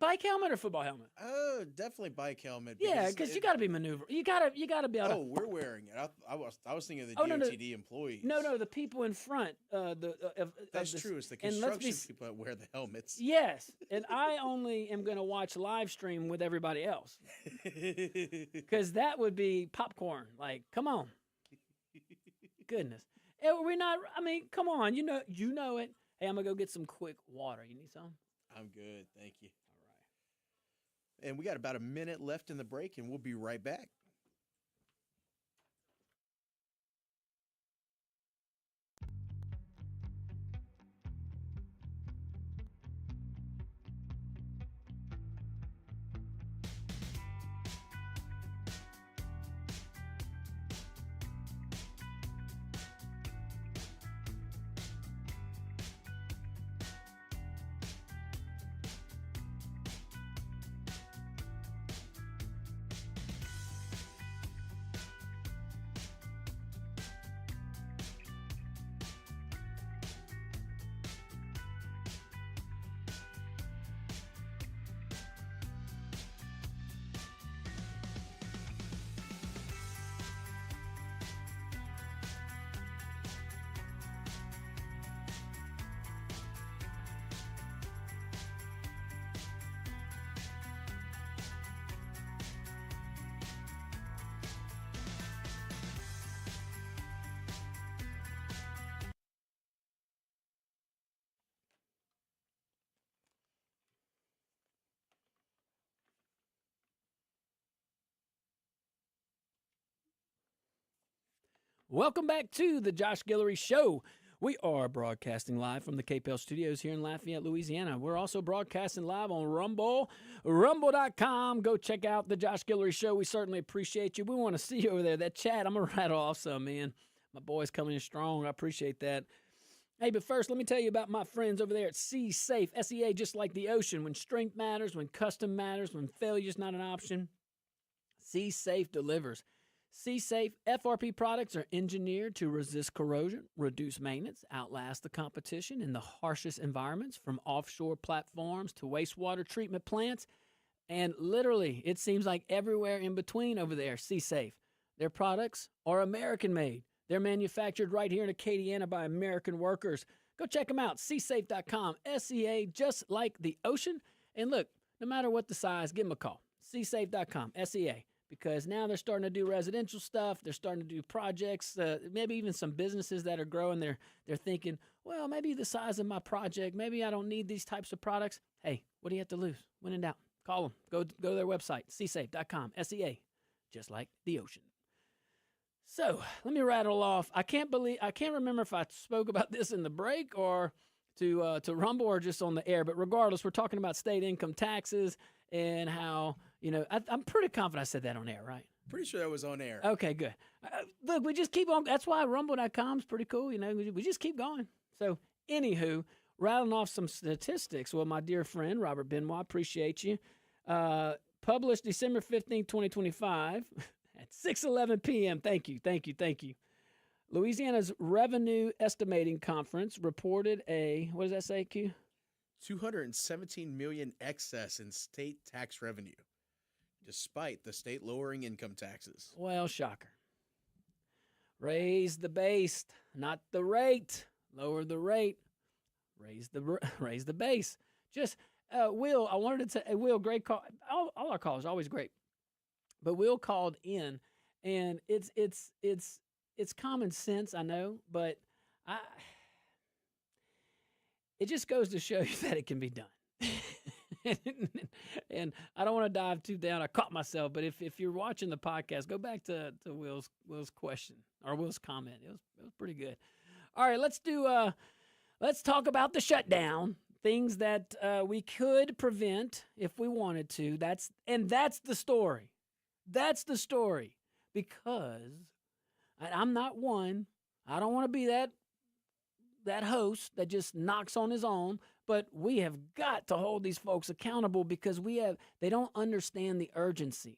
Bike helmet or football helmet? Oh, definitely bike helmet. Yeah, because you got to be maneuverable. You got to be able to. Oh, we're wearing it. I was thinking of the DOTD employees. No, the people in front. That's true. It's the construction people that wear the helmets. Yes, and I only am going to watch live stream with everybody else because that would be popcorn. Like, come on, goodness, we're not. I mean, come on, you know it. Hey, I'm gonna go get some quick water. You need some? I'm good, thank you. All right. And we got about a minute left in the break, and we'll be right back. Welcome back to the Josh Guillory Show. We are broadcasting live from the KPEL studios here in Lafayette, Louisiana. We're also broadcasting live on Rumble, rumble.com. Go check out the Josh Guillory Show. We certainly appreciate you. We want to see you over there. That chat, I'm going to rattle off some, man. My boy's coming in strong. I appreciate that. Hey, but first, let me tell you about my friends over there at Sea Safe. SEA, just like the ocean. When strength matters, when custom matters, when failure's not an option, Sea Safe delivers. Sea Safe FRP products are engineered to resist corrosion, reduce maintenance, outlast the competition in the harshest environments, from offshore platforms to wastewater treatment plants, and literally, it seems like everywhere in between over there. Sea Safe. Their products are American-made. They're manufactured right here in Acadiana by American workers. Go check them out, seasafe.com. SEA, just like the ocean. And look, no matter what the size, give them a call. Seasafe.com, SEA. Because now they're starting to do residential stuff. They're starting to do projects, maybe even some businesses that are growing. They're thinking, well, maybe the size of my project, maybe I don't need these types of products. Hey, what do you have to lose? When in doubt, call them. Go to their website, seasafe.com, SEA, just like the ocean. So let me rattle off. I can't remember if I spoke about this in the break or to Rumble or just on the air. But regardless, we're talking about state income taxes and how, I'm pretty confident I said that on air, right? Pretty sure that was on air. Okay, good. Look, we just keep on. That's why rumble.com is pretty cool. We just keep going. So, anywho, rattling off some statistics. Well, my dear friend, Robert Benoit, appreciate you. Published December 15, 2025 at 6:11 p.m. Thank you. Louisiana's Revenue Estimating Conference reported what does that say, Q? 217 million excess in state tax revenue, despite the state lowering income taxes. Well, shocker. Raise the base, not the rate. Lower the rate. Raise the base. Just Will, I wanted to say, Will, great call. All our calls are always great, but Will called in, and it's common sense, I know, but it just goes to show you that it can be done. And I don't want to dive too down. I caught myself, but if you're watching the podcast, go back to Will's question or Will's comment. It was pretty good. All right, let's talk about the shutdown. Things that we could prevent if we wanted to. That's the story. That's the story. Because I'm not one. I don't want to be that host that just knocks on his own, but we have got to hold these folks accountable because they don't understand the urgency.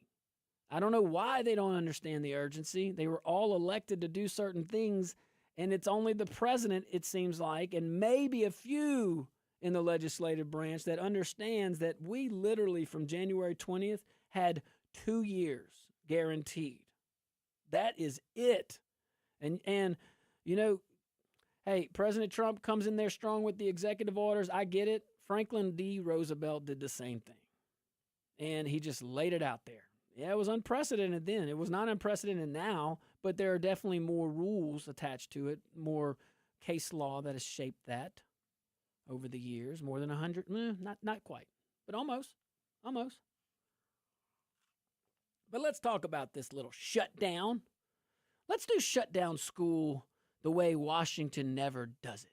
I don't know why they don't understand the urgency. They were all elected to do certain things, and it's only the president, it seems like, and maybe a few in the legislative branch that understands that we literally from January 20th had 2 years guaranteed. That is it. And you know, hey, President Trump comes in there strong with the executive orders. I get it. Franklin D. Roosevelt did the same thing. And he just laid it out there. Yeah, it was unprecedented then. It was not unprecedented now, but there are definitely more rules attached to it, more case law that has shaped that over the years, more than 100, not quite, but almost. But let's talk about this little shutdown. Let's do shutdown school the way Washington never does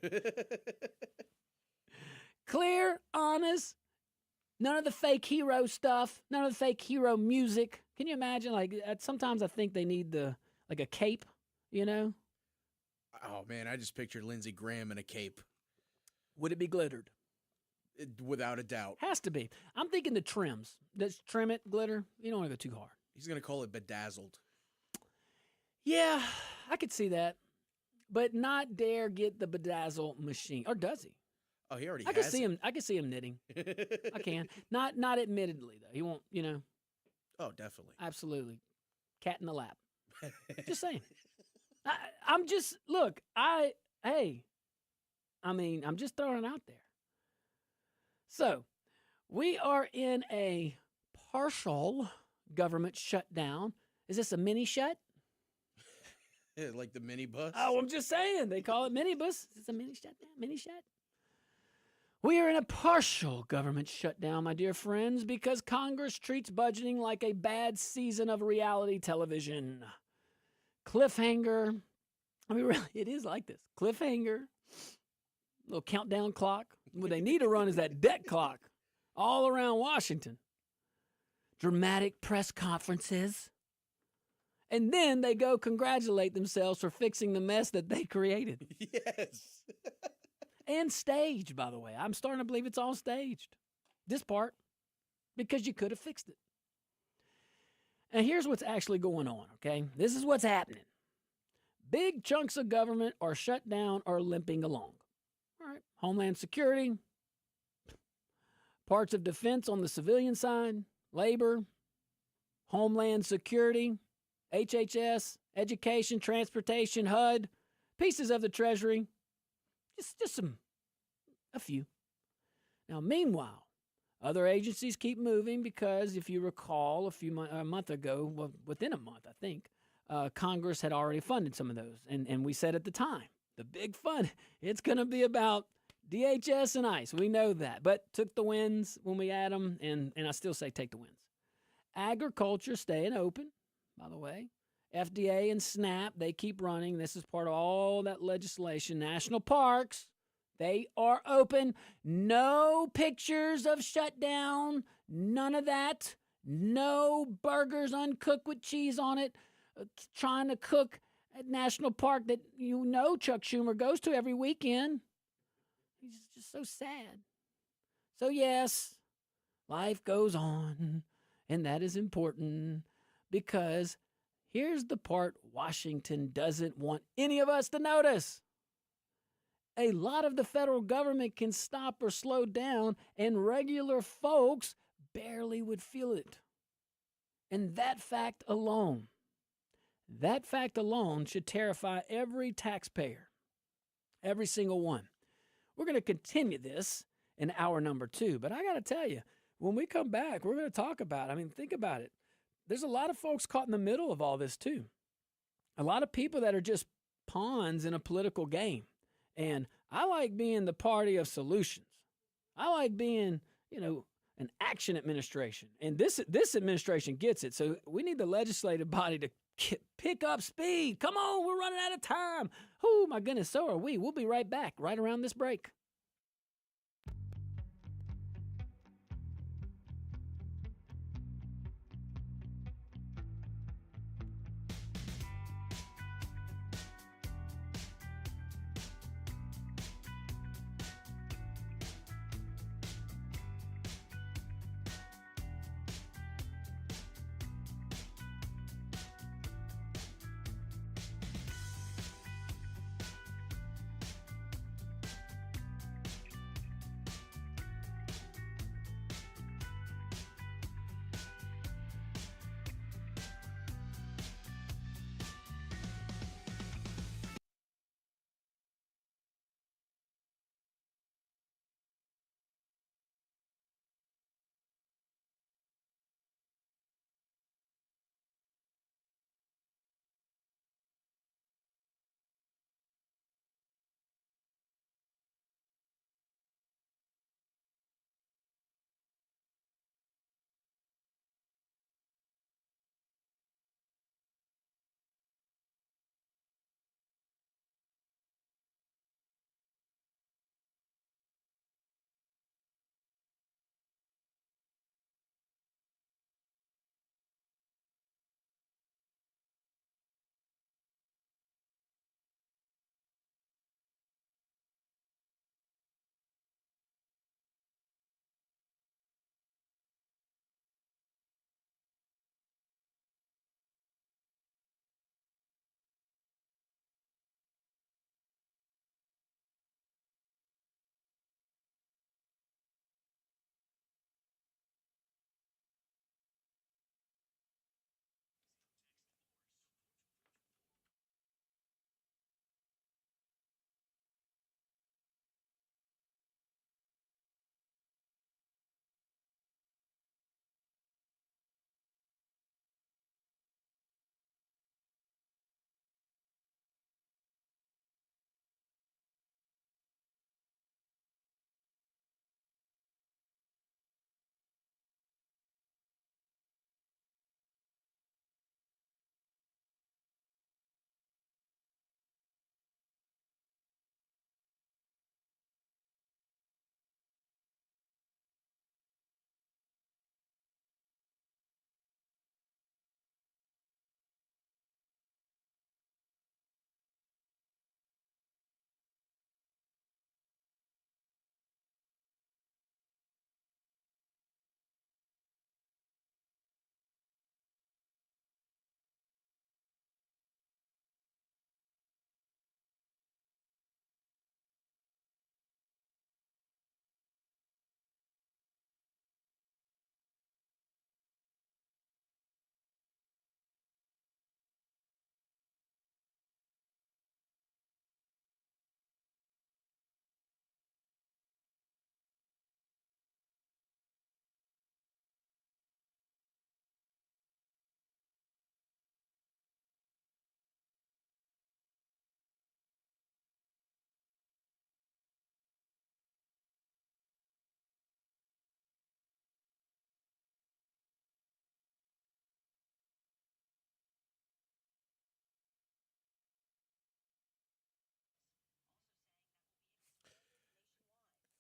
it. Clear, honest, none of the fake hero stuff, none of the fake hero music. Can you imagine? Like, sometimes I think they need a cape, you know? Oh, man, I just pictured Lindsey Graham in a cape. Would it be glittered? Without a doubt. Has to be. I'm thinking the trims. Let's trim it, glitter. You don't want to go too hard. He's going to call it bedazzled. Yeah, I could see that. But not dare get the bedazzle machine. Or does he? Oh, he already I has I can see him knitting. I can. Not admittedly, though. He won't, you know. Oh, definitely. Absolutely. Cat in the lap. Just saying. I'm just, look, I'm just throwing it out there. So, we are in a partial government shutdown. Is this a mini shut? Yeah, like the mini bus? Oh, I'm just saying. They call it mini bus. It's a mini shutdown, mini shut. We are in a partial government shutdown, my dear friends, because Congress treats budgeting like a bad season of reality television. Cliffhanger. I mean, really, it is like this. Cliffhanger. Little countdown clock. What they need to run is that debt clock all around Washington. Dramatic press conferences. And then they go congratulate themselves for fixing the mess that they created. Yes. And staged, by the way. I'm starting to believe it's all staged. This part. Because you could have fixed it. And here's what's actually going on, okay? This is what's happening. Big chunks of government are shut down or limping along. All right. Homeland Security. Parts of defense on the civilian side. Labor. Homeland Security. HHS. Education, Transportation, HUD. Pieces of the Treasury. Just a few. Now, meanwhile, other agencies keep moving because, if you recall, a month ago, well, within a month, I think, Congress had already funded some of those. And we said at the time, the big fund, it's going to be about DHS and ICE. We know that. But took the wins when we had them, and I still say take the wins. Agriculture staying open, by the way. FDA and SNAP, they keep running. This is part of all that legislation. National parks, they are open. No pictures of shutdown. None of that. No burgers uncooked with cheese on it. Trying to cook at National Park that you know Chuck Schumer goes to every weekend. He's just so sad. So yes, life goes on. And that is important because Here's the part Washington doesn't want any of us to notice. A lot of the federal government can stop or slow down, and regular folks barely would feel it. And that fact alone should terrify every taxpayer, every single one. We're going to continue this in hour number 2, but I got to tell you, when we come back, we're going to talk about, think about it. There's a lot of folks caught in the middle of all this too. A lot of people that are just pawns in a political game. And I like being the party of solutions. I like being, an action administration. And this administration gets it. So we need the legislative body to pick up speed. Come on, we're running out of time. Oh, my goodness, so are we. We'll be right back, right around this break.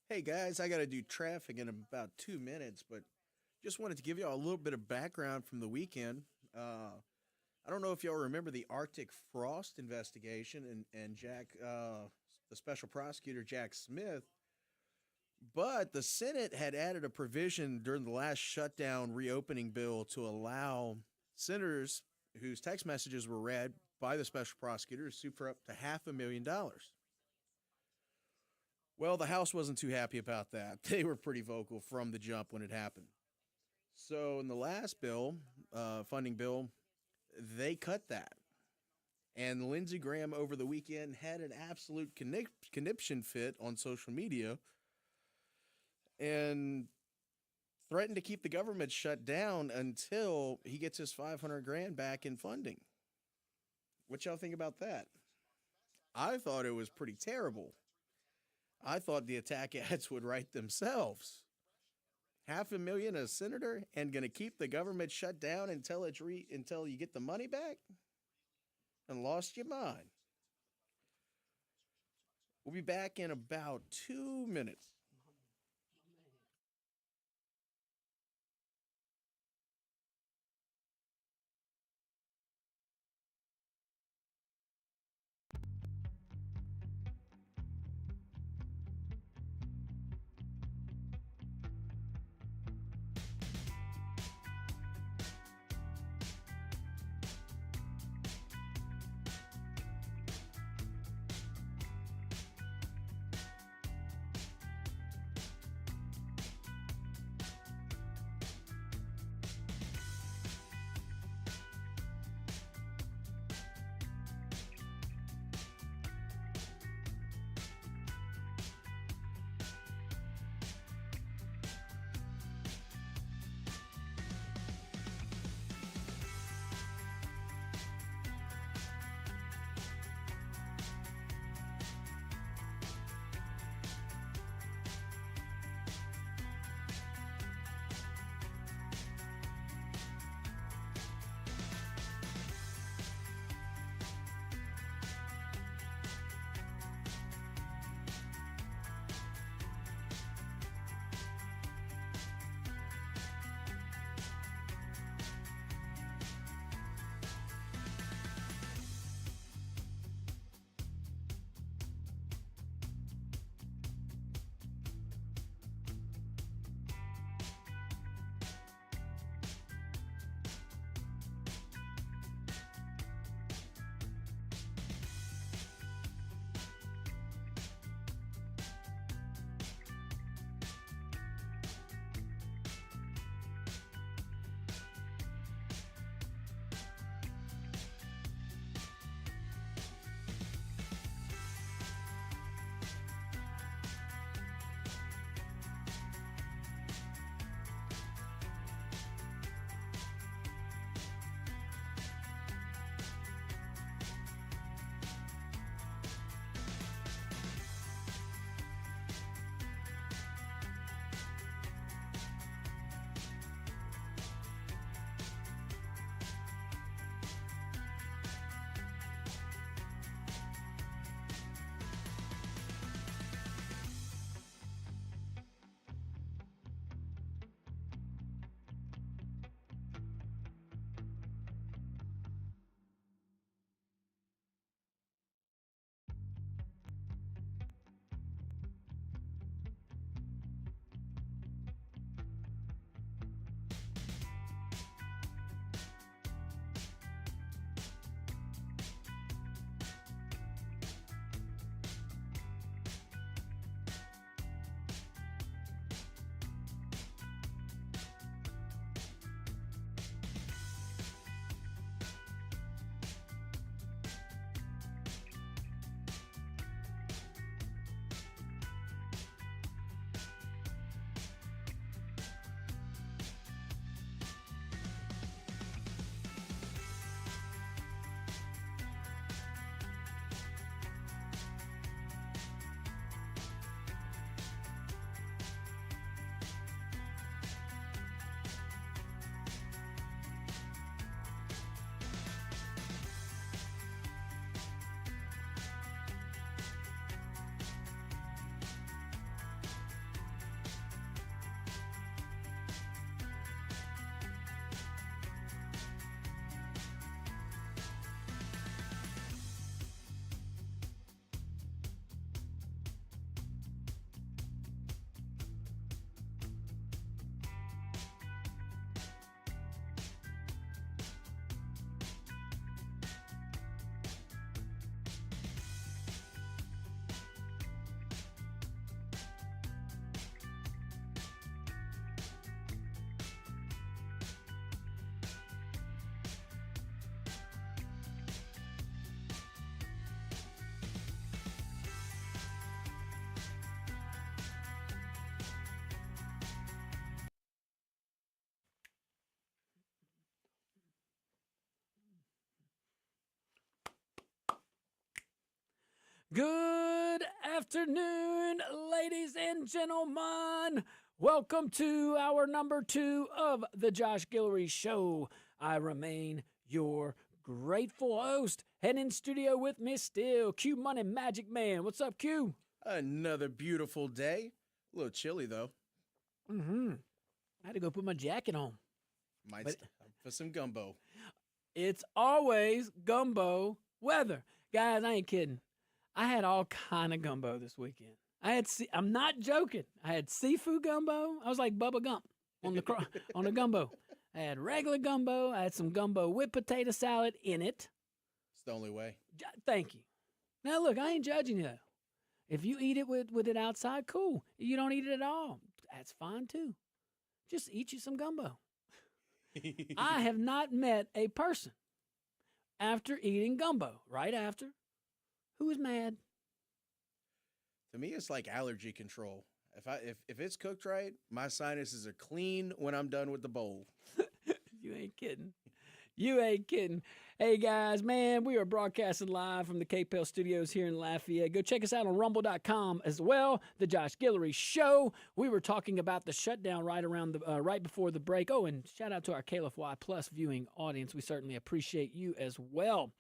Hey guys, I got to do traffic in about 2 minutes, but just wanted to give y'all a little bit of background from the weekend. I don't know if y'all remember the Arctic frost investigation and Jack, the special prosecutor Jack Smith, but the Senate had added a provision during the last shutdown reopening bill to allow senators whose text messages were read by the special prosecutor to sue for up to $500,000. Well, the House wasn't too happy about that. They were pretty vocal from the jump when it happened. So in the last bill, funding bill, they cut that. And Lindsey Graham over the weekend had an absolute conniption fit on social media and threatened to keep the government shut down until he gets his $500,000 back in funding. What y'all think about that? I thought it was pretty terrible. I thought the attack ads would write themselves. $500,000 a senator and going to keep the government shut down until until you get the money back? And lost your mind. We'll be back in about 2 minutes. Good afternoon, ladies and gentlemen. Welcome to our number 2 of the Josh Guillory Show. I remain your grateful host. And in studio with me still, Q Money Magic Man. What's up, Q? Another beautiful day. A little chilly, though. I had to go put my jacket on. Might for some gumbo. It's always gumbo weather. Guys, I ain't kidding. I had all kind of gumbo this weekend. I'm not joking. I had seafood gumbo. I was like Bubba Gump on the gumbo. I had regular gumbo. I had some gumbo with potato salad in it. It's the only way. Thank you. Now, look, I ain't judging you. If you eat it with it outside, cool. If you don't eat it at all, that's fine too. Just eat you some gumbo. I have not met a person after eating gumbo, right after, who is mad. To me, it's like allergy control. If it's cooked right, my sinuses are clean when I'm done with the bowl. You ain't kidding. You ain't kidding. Hey, guys, man, we are broadcasting live from the KPEL studios here in Lafayette. Go check us out on rumble.com as well, The Josh Guillory Show. We were talking about the shutdown right before the break. Oh, and shout out to our KLFY Plus viewing audience. We certainly appreciate you as well.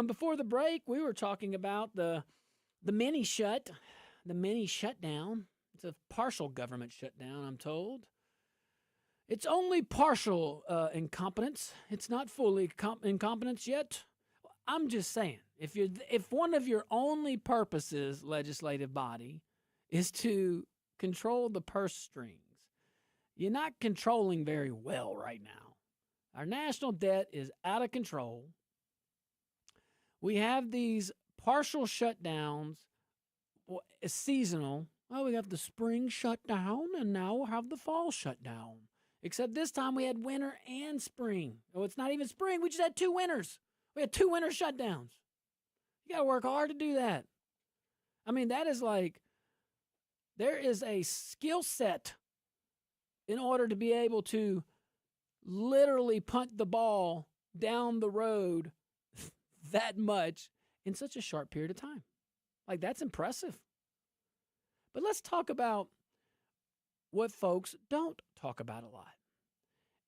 Before the break, we were talking about the mini shutdown. It's a partial government shutdown, I'm told. It's only partial incompetence. It's not fully incompetence yet. I'm just saying, if one of your only purposes, legislative body, is to control the purse strings, you're not controlling very well right now. Our national debt is out of control. We have these partial shutdowns, seasonal. Oh, we have the spring shutdown, and now we'll have the fall shutdown. Except this time we had winter and spring. Oh, it's not even spring. We just had 2 winters. We had 2 winter shutdowns. You got to work hard to do that. I mean, that is like, there is a skill set in order to be able to literally punt the ball down the road that much in such a short period of time. Like, that's impressive. But let's talk about what folks don't talk about a lot.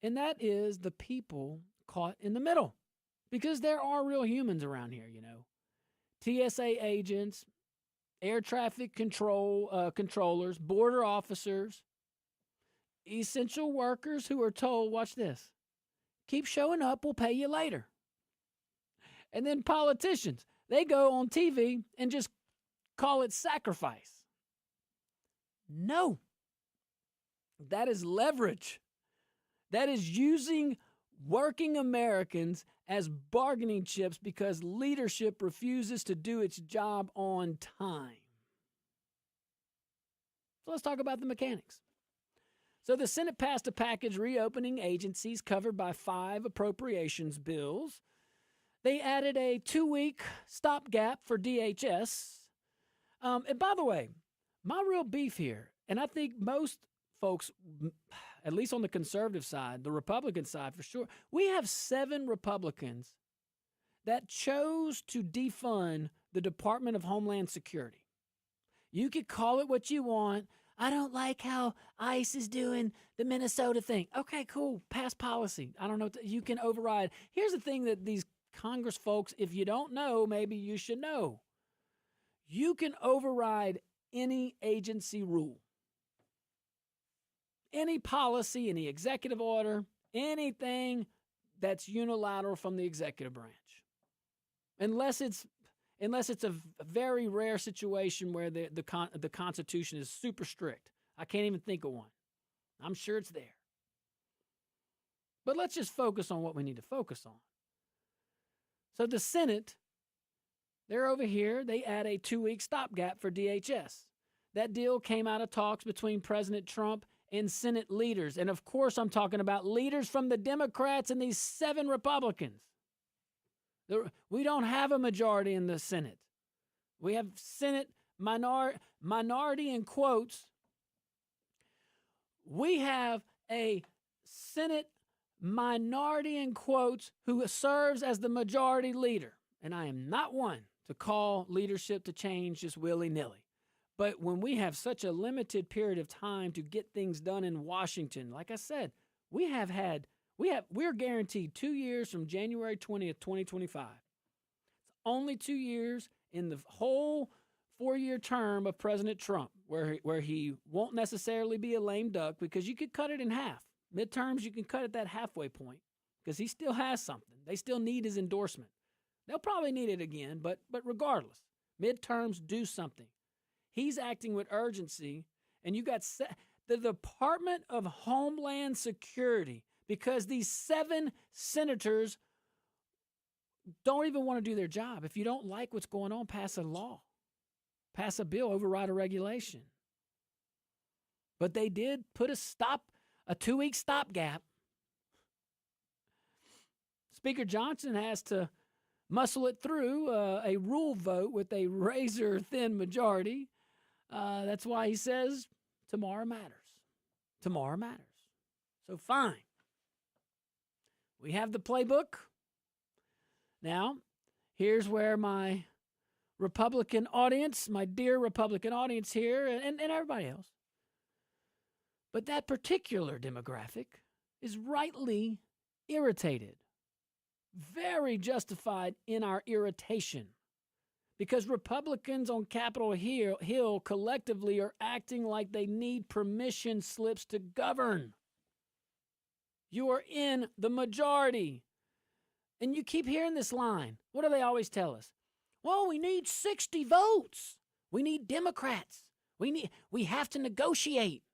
And that is the people caught in the middle. Because there are real humans around here, you know. TSA agents, air traffic controllers, border officers, essential workers who are told, watch this, keep showing up, we'll pay you later. And then politicians, they go on TV and just call it sacrifice. No. That is leverage. That is using working Americans as bargaining chips because leadership refuses to do its job on time. So let's talk about the mechanics. So the Senate passed a package reopening agencies covered by 5 appropriations bills. They added a 2-week stopgap for DHS. And by the way, my real beef here, and I think most folks, at least on the conservative side, the Republican side for sure, we have 7 Republicans that chose to defund the Department of Homeland Security. You could call it what you want. I don't like how ICE is doing the Minnesota thing. Okay, cool. Pass policy. I don't know. You can override. Here's the thing that these Congress folks, if you don't know, maybe you should know. You can override any agency rule. Any policy, any executive order, anything that's unilateral from the executive branch. Unless it's a very rare situation where the Constitution is super strict. I can't even think of one. I'm sure it's there. But let's just focus on what we need to focus on. So the Senate, they're over here. They add a 2-week stopgap for DHS. That deal came out of talks between President Trump and Senate leaders. And of course, I'm talking about leaders from the Democrats and these 7 Republicans. We don't have a majority in the Senate. We have Senate minority in quotes. We have a Senate minority in quotes who serves as the majority leader. And I am not one to call leadership to change just willy-nilly. But when we have such a limited period of time to get things done in Washington, like I said, we're guaranteed 2 years from January 20th, 2025. It's only 2 years in the whole 4-year term of President Trump, where he won't necessarily be a lame duck, because you could cut it in half. Midterms, you can cut at that halfway point because he still has something. They still need his endorsement. They'll probably need it again, but regardless, midterms do something. He's acting with urgency, and you got the Department of Homeland Security, because these 7 senators don't even want to do their job. If you don't like what's going on, pass a law, pass a bill, override a regulation. But they did put a 2-week stopgap. Speaker Johnson has to muscle it through a rule vote with a razor-thin majority. That's why he says tomorrow matters. Tomorrow matters. So fine. We have the playbook. Now, here's where my Republican audience, my dear Republican audience here, and everybody else, but that particular demographic is rightly irritated, very justified in our irritation, because Republicans on Capitol Hill collectively are acting like they need permission slips to govern. You are in the majority. And you keep hearing this line. What do they always tell us? Well, we need 60 votes. We need Democrats. We have to negotiate.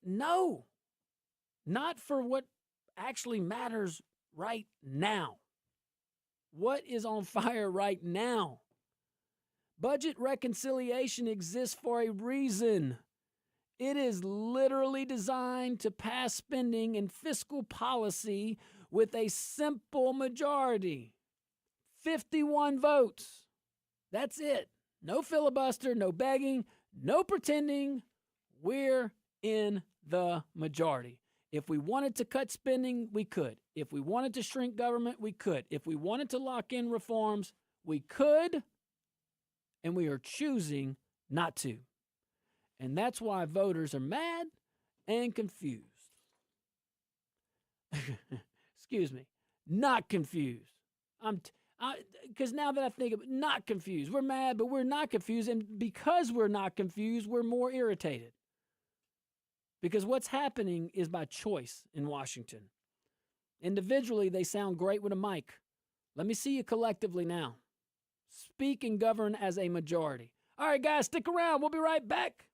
No, not for what actually matters right now. What is on fire right now? Budget reconciliation exists for a reason. It is literally designed to pass spending and fiscal policy with a simple majority. 51 votes. That's it. No filibuster, no begging, no pretending. We're in the majority. If we wanted to cut spending, we could. If we wanted to shrink government, we could. If we wanted to lock in reforms, we could. And we are choosing not to. And that's why voters are mad and confused. Excuse me, not confused. Because now that I think of it, not confused. We're mad, but we're not confused. And because we're not confused, we're more irritated. Because what's happening is by choice in Washington. Individually, they sound great with a mic. Let me see you collectively now. Speak and govern as a majority. All right, guys, stick around. We'll be right back.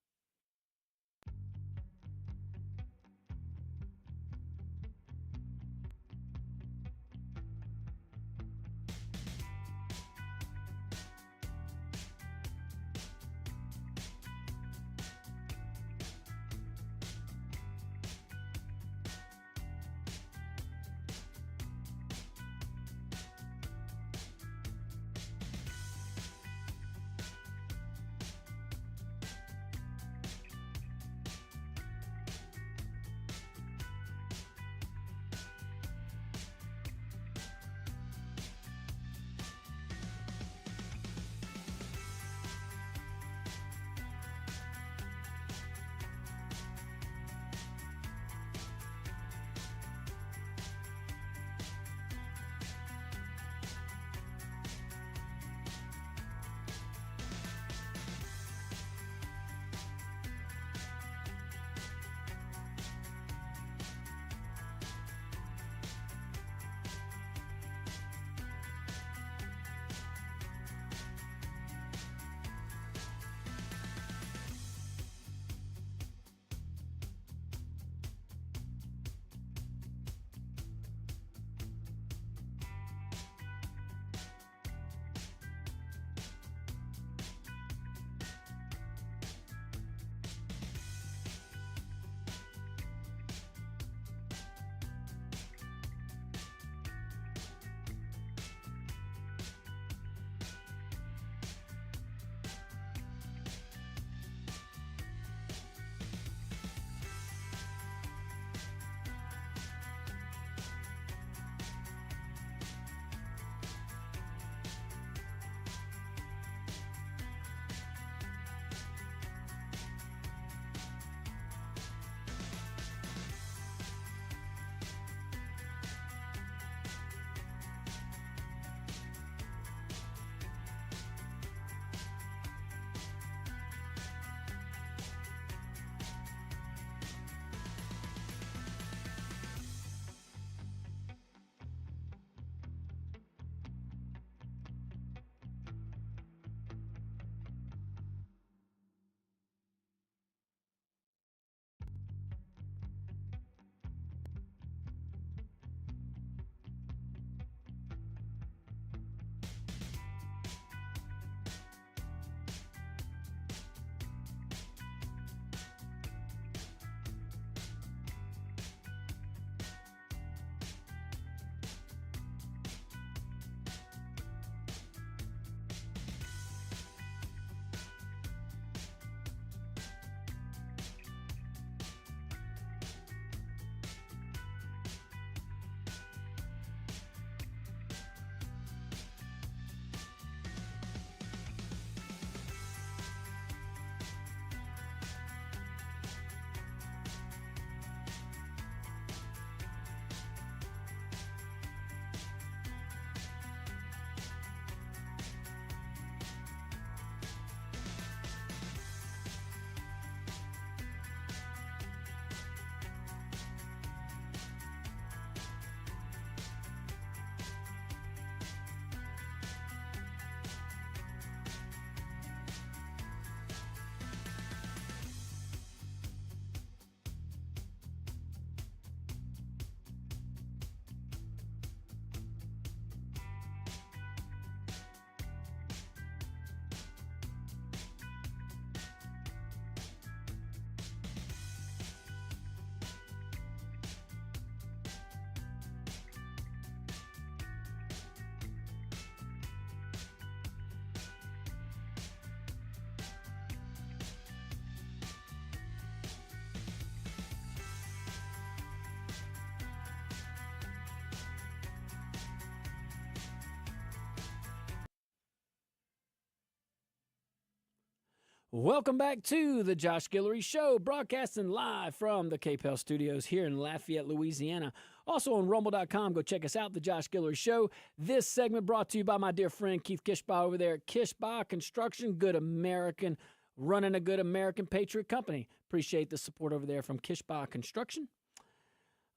Welcome back to the Josh Guillory Show, broadcasting live from the KPEL studios here in Lafayette, Louisiana. Also on rumble.com, go check us out, the Josh Guillory Show. This segment brought to you by my dear friend Keith Kishbaugh over there at Kishbaugh Construction, good American, running a good American patriot company. Appreciate the support over there from Kishbaugh Construction.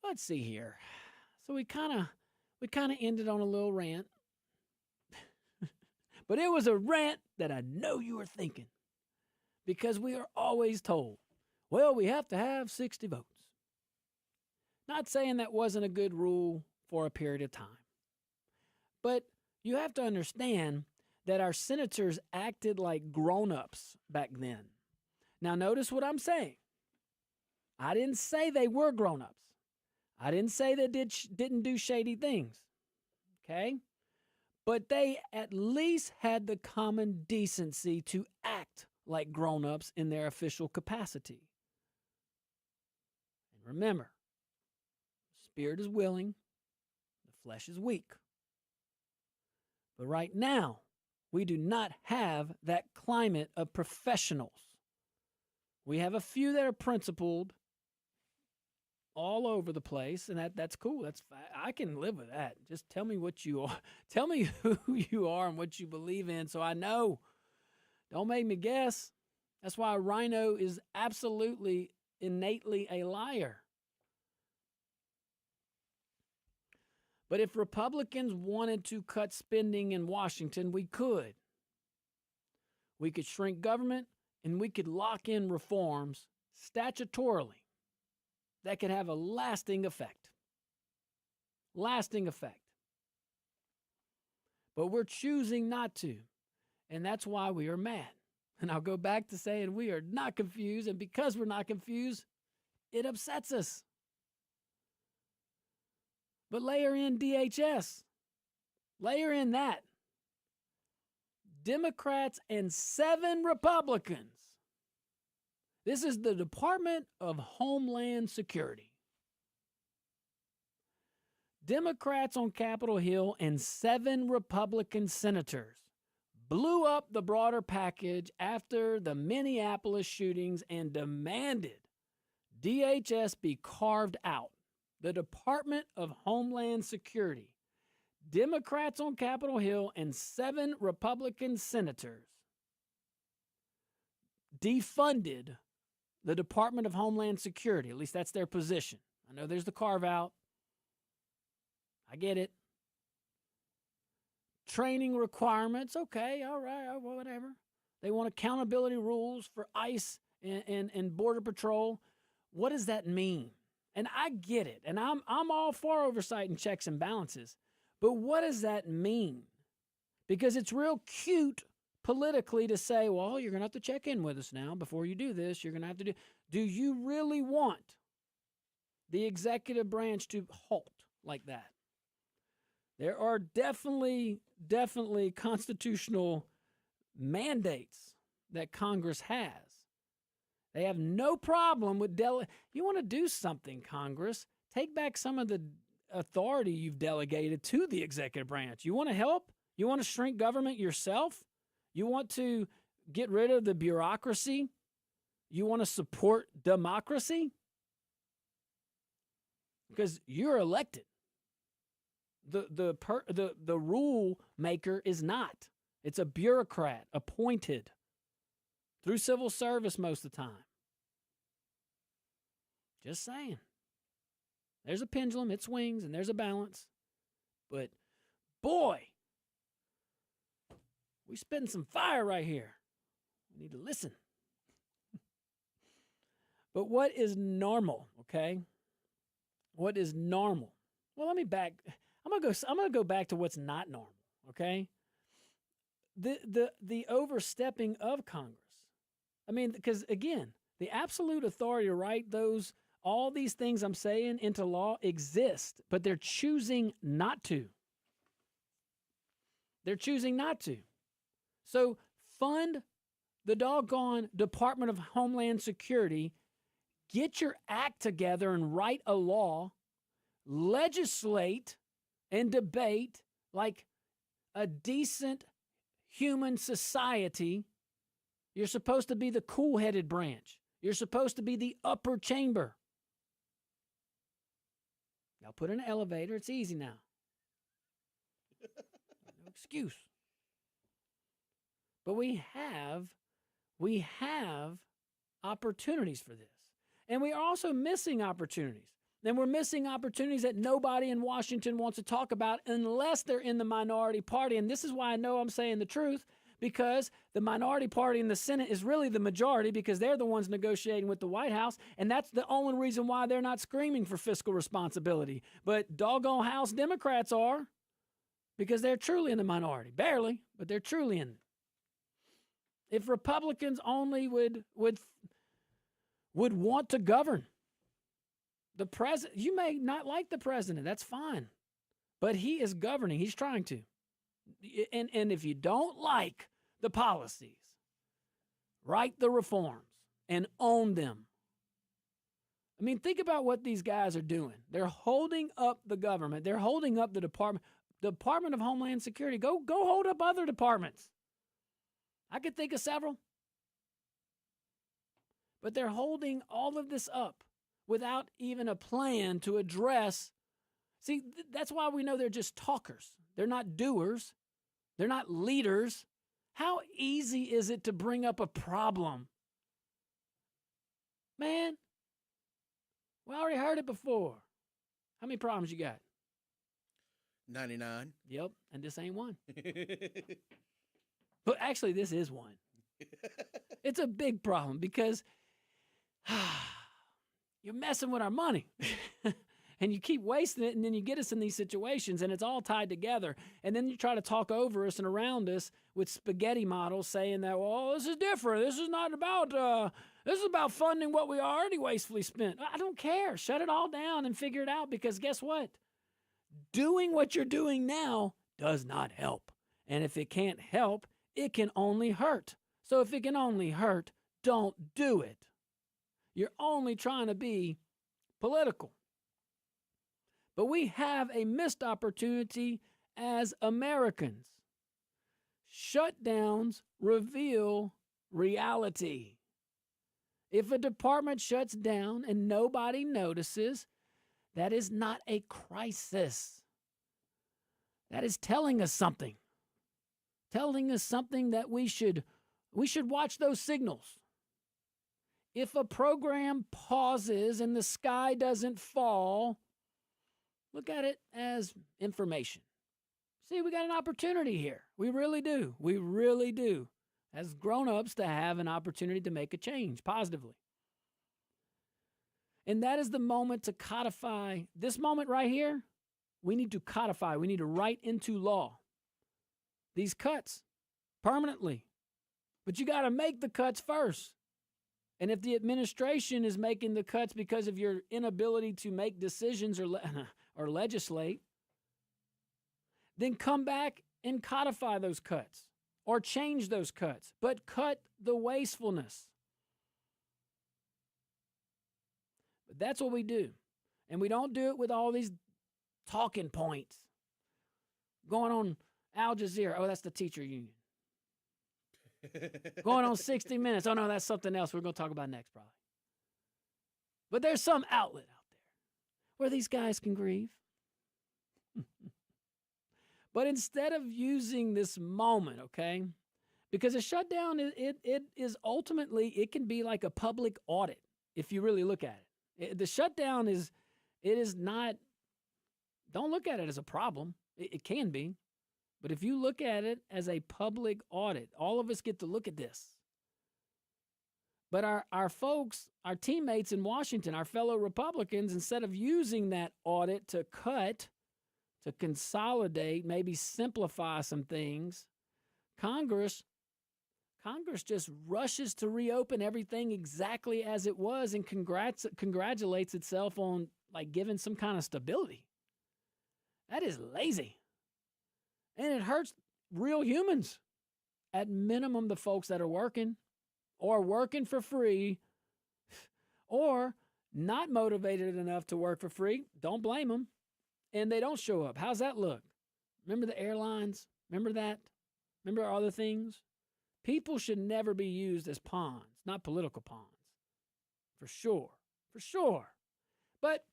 Let's see here. So we kind of ended on a little rant. But it was a rant that I know you were thinking. Because we are always told, well, we have to have 60 votes. Not saying that wasn't a good rule for a period of time. But you have to understand that our senators acted like grown-ups back then. Now, notice what I'm saying. I didn't say they were grown-ups. I didn't say they didn't do shady things. Okay? But they at least had the common decency to act like grown-ups in their official capacity. And remember, the spirit is willing, the flesh is weak. But right now, we do not have that climate of professionals. We have a few that are principled all over the place, and that's cool. I can live with that. Just tell me what you are. Tell me who you are and what you believe in so I know. Don't make me guess. That's why Rhino is absolutely, innately a liar. But if Republicans wanted to cut spending in Washington, we could. We could shrink government, and we could lock in reforms statutorily that could have a lasting effect. Lasting effect. But we're choosing not to. And that's why we are mad. And I'll go back to saying we are not confused. And because we're not confused, it upsets us. But layer in DHS. Layer in that. Democrats and 7 Republicans. This is the Department of Homeland Security. Democrats on Capitol Hill and 7 Republican senators blew up the broader package after the Minneapolis shootings and demanded DHS be carved out. The Department of Homeland Security. Democrats on Capitol Hill and 7 Republican senators defunded the Department of Homeland Security. At least that's their position. I know there's the carve out. I get it. Training requirements, okay, all right, whatever. They want accountability rules for ICE and Border Patrol. What does that mean? And I get it, and I'm all for oversight and checks and balances. But what does that mean? Because it's real cute politically to say, well, you're going to have to check in with us now. Before you do this, you're going to have to do. Do you really want the executive branch to halt like that? There are definitely constitutional mandates that Congress has. They have no problem with You want to do something, Congress? Take back some of the authority you've delegated to the executive branch. You want to help? You want to shrink government yourself? You want to get rid of the bureaucracy? You want to support democracy? Because you're elected. The rule maker is not. It's a bureaucrat appointed through civil service most of the time. Just saying. There's a pendulum, it swings, and there's a balance. But boy, we spitting some fire right here. We need to listen. But what is normal, okay? What is normal? Well, let me back. I'm gonna go back to what's not normal, okay? The overstepping of Congress. I mean, because again, the absolute authority to write all these things I'm saying into law exist, but they're choosing not to. They're choosing not to. So fund the doggone Department of Homeland Security, get your act together and write a law, legislate and debate like a decent human society. You're supposed to be the cool-headed branch. You're supposed to be the upper chamber. Y'all put in an elevator. It's easy now. No excuse. But we have opportunities for this. And we are also missing opportunities. And we're missing opportunities that nobody in Washington wants to talk about unless they're in the minority party. And this is why I know I'm saying the truth, because the minority party in the Senate is really the majority because they're the ones negotiating with the White House. And that's the only reason why they're not screaming for fiscal responsibility. But doggone House Democrats are, because they're truly in the minority. Barely, but they're truly in it. If Republicans only would want to govern, the president, you may not like the president, that's fine. But he is governing, he's trying to. And if you don't like the policies, write the reforms and own them. I mean, think about what these guys are doing. They're holding up the government. They're holding up the Department of Homeland Security. Go hold up other departments. I could think of several. But they're holding all of this up without even a plan to address. See, that's why we know they're just talkers. They're not doers. They're not leaders. How easy is it to bring up a problem? Man, we already heard it before. How many problems you got? 99. Yep, and this ain't one. But actually, this is one. It's a big problem because you're messing with our money. And you keep wasting it, and then you get us in these situations, and it's all tied together. And then you try to talk over us and around us with spaghetti models saying that, well, this is different. This is not about, this is about funding what we already wastefully spent. I don't care. Shut it all down and figure it out, because guess what? Doing what you're doing now does not help. And if it can't help, it can only hurt. So if it can only hurt, don't do it. You're only trying to be political. But we have a missed opportunity as Americans. Shutdowns reveal reality. If a department shuts down and nobody notices, that is not a crisis. That is telling us something. Telling us something that we should watch those signals. If a program pauses and the sky doesn't fall, look at it as information. See, we got an opportunity here. We really do. We really do. As grown-ups, to have an opportunity to make a change positively. And that is the moment to codify. This moment right here, we need to codify. We need to write into law these cuts permanently. But you got to make the cuts first. And if the administration is making the cuts because of your inability to make decisions or legislate, then come back and codify those cuts or change those cuts, but cut the wastefulness. But that's what we do. And we don't do it with all these talking points going on Al Jazeera. Oh, that's the teacher union. Going on 60 Minutes. Oh, no, that's something else we're going to talk about next, probably. But there's some outlet out there where these guys can grieve. But instead of using this moment, okay, because a shutdown, it is ultimately, it can be like a public audit if you really look at it. The shutdown is not, don't look at it as a problem. It can be. But if you look at it as a public audit, all of us get to look at this. But our folks, our teammates in Washington, our fellow Republicans, instead of using that audit to cut, to consolidate, maybe simplify some things, Congress just rushes to reopen everything exactly as it was and congratulates itself on like giving some kind of stability. That is lazy. And it hurts real humans. At minimum, the folks that are working or working for free or not motivated enough to work for free, don't blame them. And they don't show up. How's that look? Remember the airlines? Remember that? Remember other things? People should never be used as pawns, not political pawns. For sure. For sure. But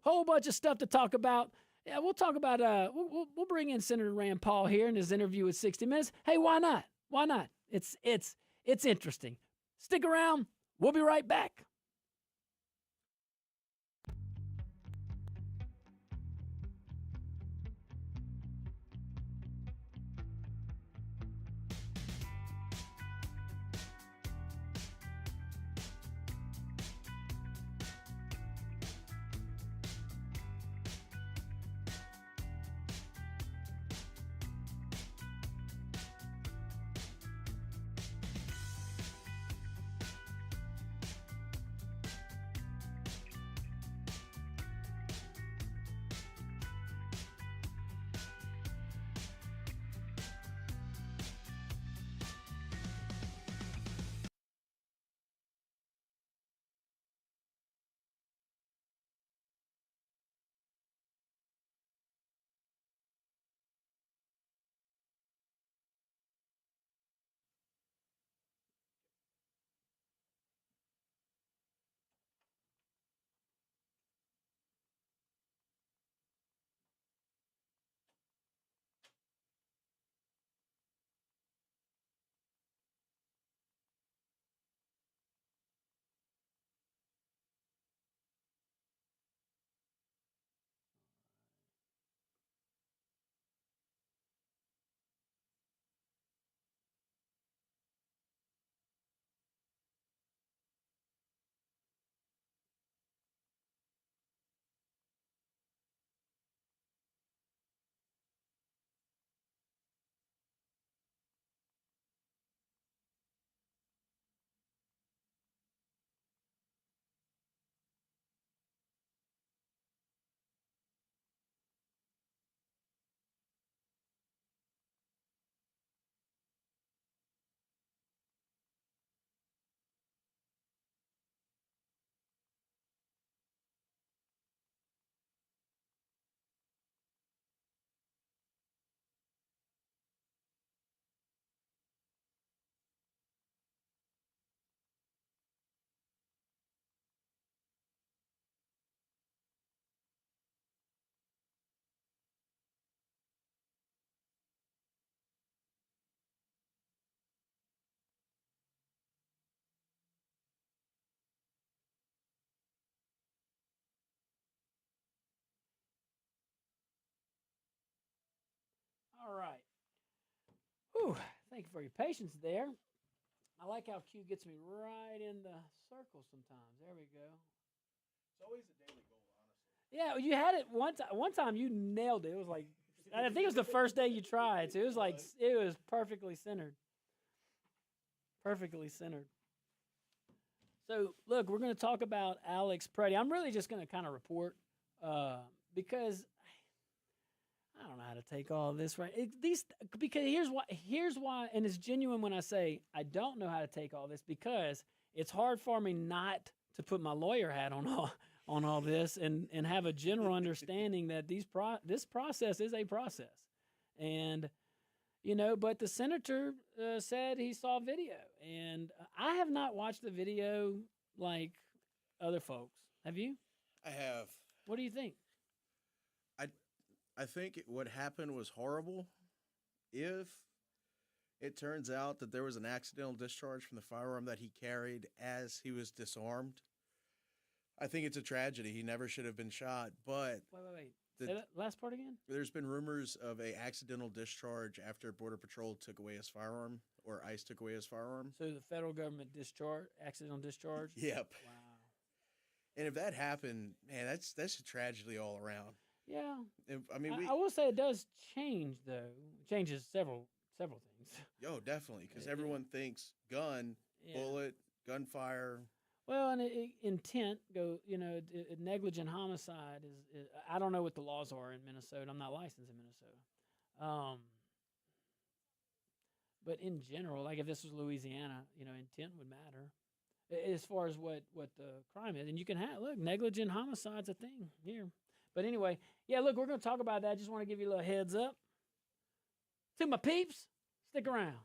whole bunch of stuff to talk about. Yeah, we'll talk about we'll bring in Senator Rand Paul here in his interview with 60 Minutes. Hey, why not? Why not? It's interesting. Stick around. We'll be right back. All right. Whew. Thank you for your patience there. I like how Q gets me right in the circle sometimes. There we go. It's always a daily goal, honestly. Yeah, you had it one time. One time you nailed it. It was like, I think it was the first day you tried. So it was like, it was perfectly centered. Perfectly centered. So look, we're going to talk about Alex Pretti. I'm really just going to kind of report because I don't know how to take all of this right. Because here's why, and it's genuine when I say I don't know how to take all this, because it's hard for me not to put my lawyer hat on all this and have a general understanding that this process is a process. And but the senator said he saw video, and I have not watched the video like other folks. Have you? I have. What do you think? I think what happened was horrible. If it turns out that there was an accidental discharge from the firearm that he carried as he was disarmed, I think it's a tragedy. He never should have been shot. But Wait. Say that last part again? There's been rumors of a accidental discharge after Border Patrol took away his firearm, or ICE took away his firearm. So the federal government accidental discharge? Yep. Wow. And if that happened, man, that's a tragedy all around. Yeah. I mean, I will say it does change, though. It changes several things. Yo, definitely, because everyone thinks gun, bullet, gunfire. Well, and intent negligent homicide is I don't know what the laws are in Minnesota. I'm not licensed in Minnesota. But in general, like if this was Louisiana, intent would matter as far as what the crime is. And you can have, negligent homicide's a thing here. But anyway, we're going to talk about that. I just want to give you a little heads up. To my peeps, stick around.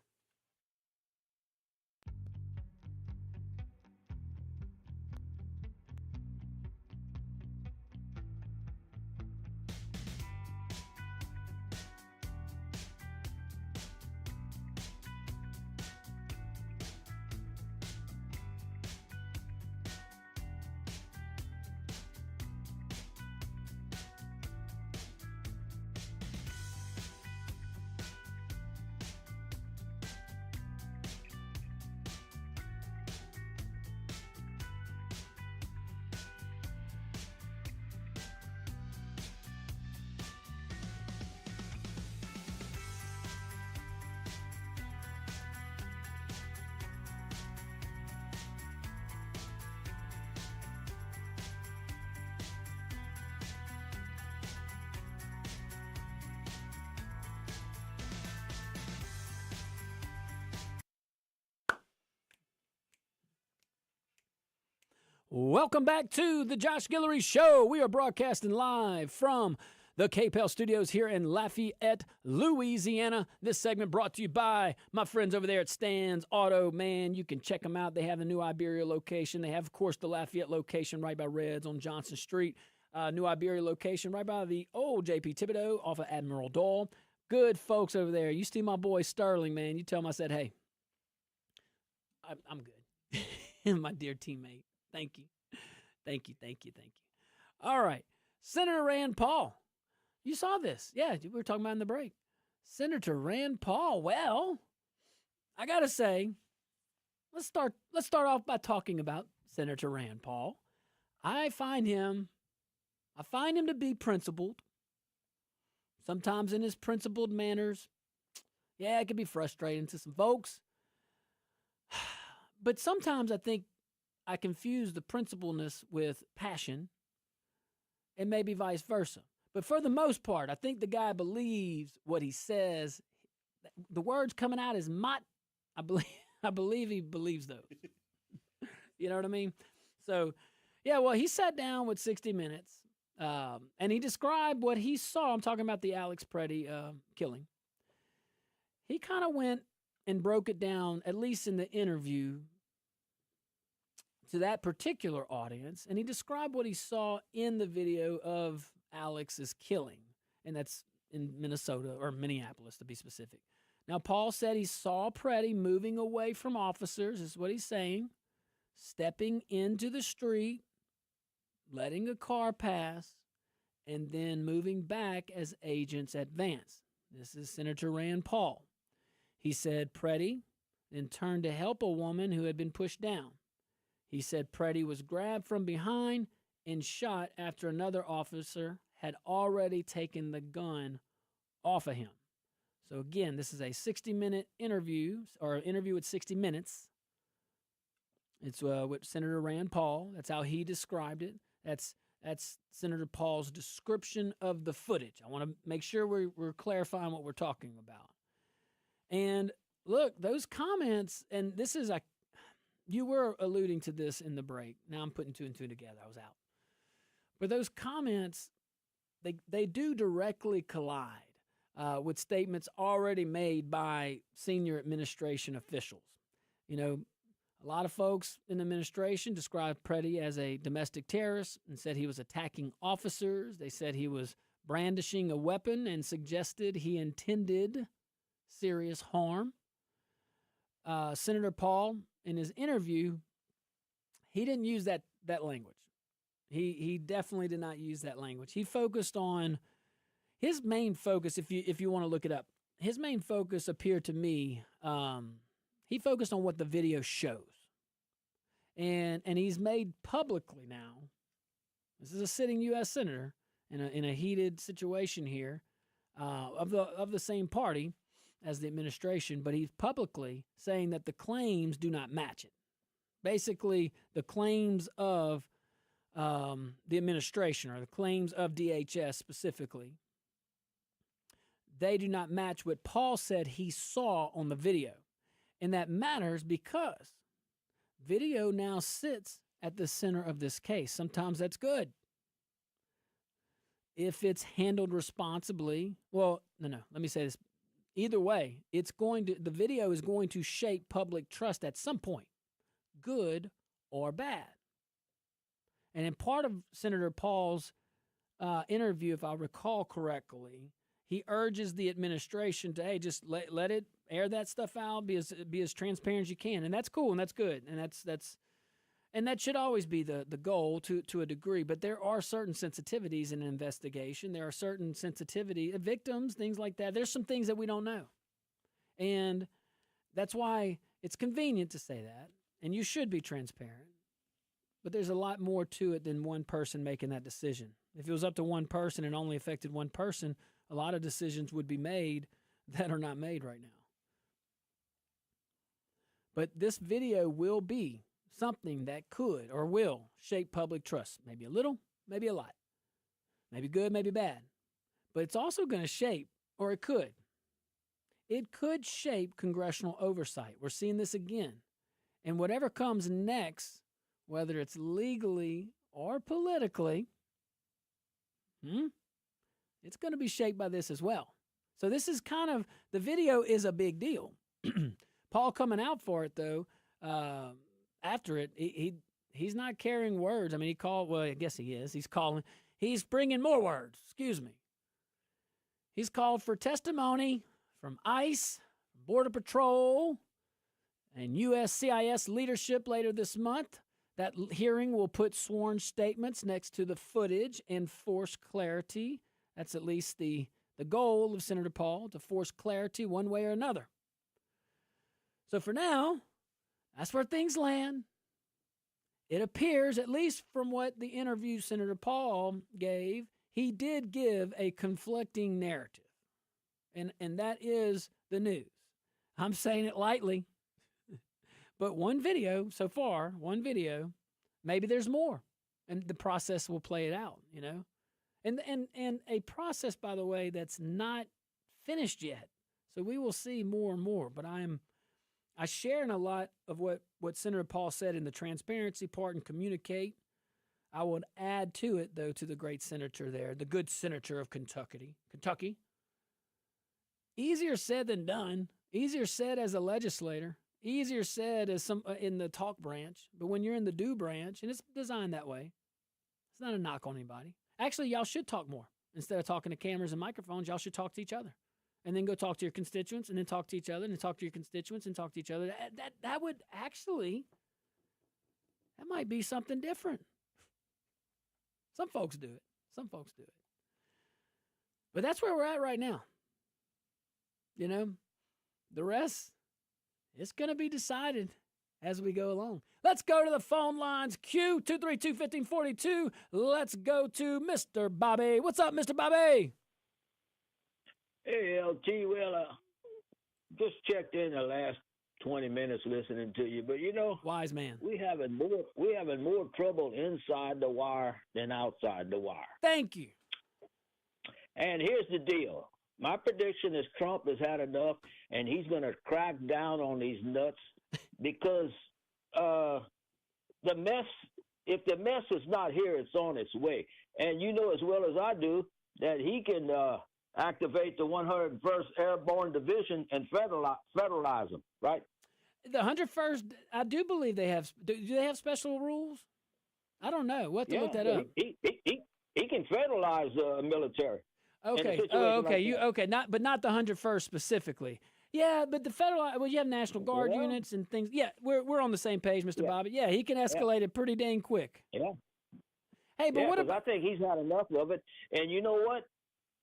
Welcome back to the Josh Guillory Show. We are broadcasting live from the KPEL studios here in Lafayette, Louisiana. This segment brought to you by my friends over there at Stan's Auto. Man, you can check them out. They have the new Iberia location. They have, of course, the Lafayette location right by Reds on Johnson Street. New Iberia location right by the old J.P. Thibodeau off of Admiral Dole. Good folks over there. You see my boy Sterling, man. You tell him I said, hey, I'm good. My dear teammate. Thank you. Thank you. All right. Senator Rand Paul. You saw this. Yeah, we were talking about in the break. Senator Rand Paul. Well, I got to say, let's start off by talking about Senator Rand Paul. I find him to be principled. Sometimes in his principled manners, yeah, it can be frustrating to some folks. But sometimes I think I confuse the principledness with passion, and maybe vice versa. But for the most part, I think the guy believes what he says. The words coming out his mouth, I believe he believes those. You know what I mean? So, yeah, well, he sat down with 60 Minutes, and he described what he saw. I'm talking about the Alex Pretti killing. He kind of went and broke it down, at least in the interview, to that particular audience, and he described what he saw in the video of Alex's killing, and that's in Minnesota, or Minneapolis to be specific. Now, Paul said he saw Pretti moving away from officers, is what he's saying, stepping into the street, letting a car pass, and then moving back as agents advance. This is Senator Rand Paul. He said Pretti then turned to help a woman who had been pushed down. He said Pretti was grabbed from behind and shot after another officer had already taken the gun off of him. So again, this is a 60-minute interview, or interview with 60 Minutes. It's with Senator Rand Paul. That's how he described it. That's Senator Paul's description of the footage. I want to make sure we're clarifying what we're talking about. And look, those comments, and this is you were alluding to this in the break. Now I'm putting two and two together. I was out. But those comments, they do directly collide with statements already made by senior administration officials. You know, a lot of folks in the administration described Pretti as a domestic terrorist and said he was attacking officers. They said he was brandishing a weapon and suggested he intended serious harm. Senator Paul, in his interview, he didn't use that language. He definitely did not use that language. He focused on his main focus. If you want to look it up, his main focus appeared to me. He focused on what the video shows, and he's made publicly now. This is a sitting U.S. senator in a heated situation here of the same party as the administration, but he's publicly saying that the claims do not match it. Basically, the claims of the administration, or the claims of DHS specifically, they do not match what Paul said he saw on the video. And that matters because video now sits at the center of this case. Sometimes that's good. If it's handled responsibly, well, no, let me say this. Either way, the video is going to shape public trust at some point, good or bad. And in part of Senator Paul's interview, if I recall correctly, he urges the administration to, hey, just let it air that stuff out, be as transparent as you can, and that's cool and that's good, and that should always be the goal to a degree. But there are certain sensitivities in an investigation. There are certain victims, things like that. There's some things that we don't know, and that's why it's convenient to say that, and you should be transparent. But there's a lot more to it than one person making that decision. If it was up to one person and only affected one person, a lot of decisions would be made that are not made right now. But this video will be something that could or will shape public trust. Maybe a little, maybe a lot. Maybe good, maybe bad. But it's also going to shape, or it could shape congressional oversight. We're seeing this again. And whatever comes next whether it's legally or politically, it's going to be shaped by this as well. So this is kind of, the video is a big deal. Paul coming out for it, though, after it, he's not carrying words. I mean, I guess he is. He's bringing more words, excuse me. He's called for testimony from ICE, Border Patrol, and USCIS leadership later this month. That hearing will put sworn statements next to the footage and force clarity. That's at least the goal of Senator Paul, to force clarity one way or another. So for now, that's where things land. It appears, at least from what the interview Senator Paul gave, he did give a conflicting narrative. And that is the news. I'm saying it lightly. But one video so far, maybe there's more. And the process will play it out, you know. And a process, by the way, that's not finished yet. So we will see more and more. But I share in a lot of what Senator Paul said in the transparency part and communicate. I would add to it, though, to the great senator there, the good senator of Kentucky. Easier said than done. Easier said as a legislator. Easier said as some in the talk branch. But when you're in the do branch, and it's designed that way, it's not a knock on anybody. Actually, y'all should talk more. Instead of talking to cameras and microphones, y'all should talk to each other. And then go talk to your constituents, and then talk to each other, and then talk to your constituents, and talk to each other. That would actually, that might be something different. Some folks do it. But that's where we're at right now. You know, the rest, it's going to be decided as we go along. Let's go to the phone lines. Q 232-1542. Let's go to Mr. Bobby. What's up, Mr. Bobby? Hey, LT. Well, just checked in the last 20 minutes listening to you, but you know, wise man, we having more trouble inside the wire than outside the wire. Thank you. And here's the deal. My prediction is Trump has had enough, and he's going to crack down on these nuts because the mess, if the mess is not here, it's on its way. And you know as well as I do that he can activate the 101st Airborne Division and federalize them, right? The 101st, I do believe they have. Do they have special rules? I don't know. We'll have to look that up. He can federalize the military. Okay. Okay. Like not the 101st specifically. Yeah, but the federal. Well, you have National Guard units and things. Yeah, we're on the same page, Mr. Bobby. Yeah, he can escalate it pretty dang quick. Yeah. Hey, but what about? I think he's had enough of it. And you know what?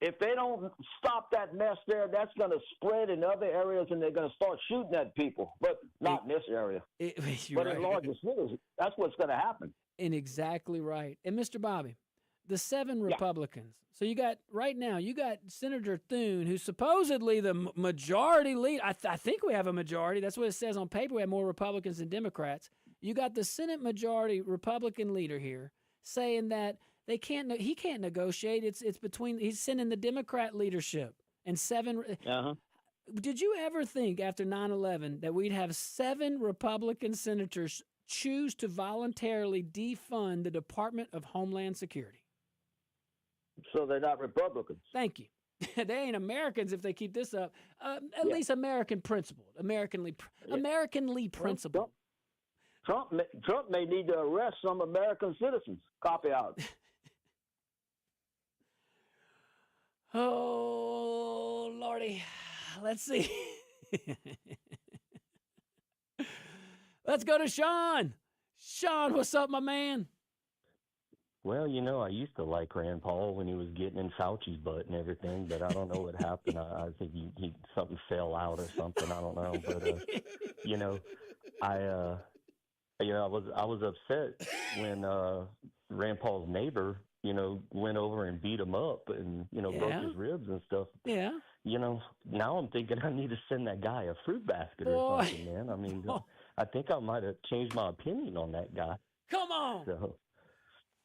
If they don't stop that mess there, that's going to spread in other areas, and they're going to start shooting at people. But not in this area. But in larger cities, that's what's going to happen. And exactly right. And Mr. Bobby, the 7 Republicans. So you got Senator Thune, who's supposedly the majority lead. I think we have a majority. That's what it says on paper. We have more Republicans than Democrats. You got the Senate majority Republican leader here saying that he can't negotiate. It's between, he's sending the Democrat leadership and 7. Did you ever think after 9/11 that we'd have 7 Republican senators choose to voluntarily defund the Department of Homeland Security? So they're not Republicans. Thank you. They ain't Americans if they keep this up. At least American principled, Americanly principled. Trump may need to arrest some American citizens. Copy out. Oh, Lordy. Let's see. Let's go to Sean. Sean, what's up, my man? Well, you know, I used to like Rand Paul when he was getting in Fauci's butt and everything, but I don't know what happened. I think he something fell out or something. I don't know, but you know, I was upset when Rand Paul's neighbor, you know, went over and beat him up and broke his ribs and stuff. Yeah. You know, now I'm thinking I need to send that guy a fruit basket or something, man. I mean, I think I might have changed my opinion on that guy. Come on. So.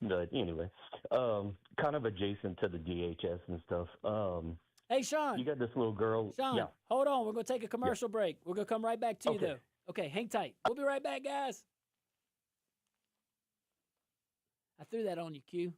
But anyway, kind of adjacent to the DHS and stuff. Hey, Sean. You got this little girl. Sean, hold on. We're going to take a commercial break. We're going to come right back to you, though. Okay, hang tight. We'll be right back, guys. I threw that on you, Q.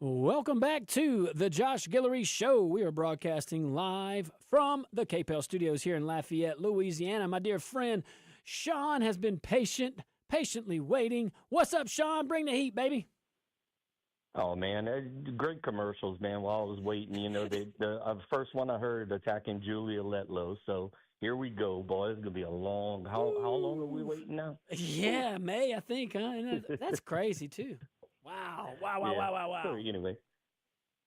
Welcome back to the Josh Guillory Show. We are broadcasting live from the KPEL studios here in Lafayette, Louisiana. My dear friend Sean has been patiently waiting. What's up, Sean? Bring the heat, baby. Oh man, great commercials, man. While I was waiting, the first one I heard attacking Julia Letlow. So here we go, boy. It's gonna be a long. How long are we waiting now? Yeah, May, I think, huh? And that's crazy too. Wow. So anyway,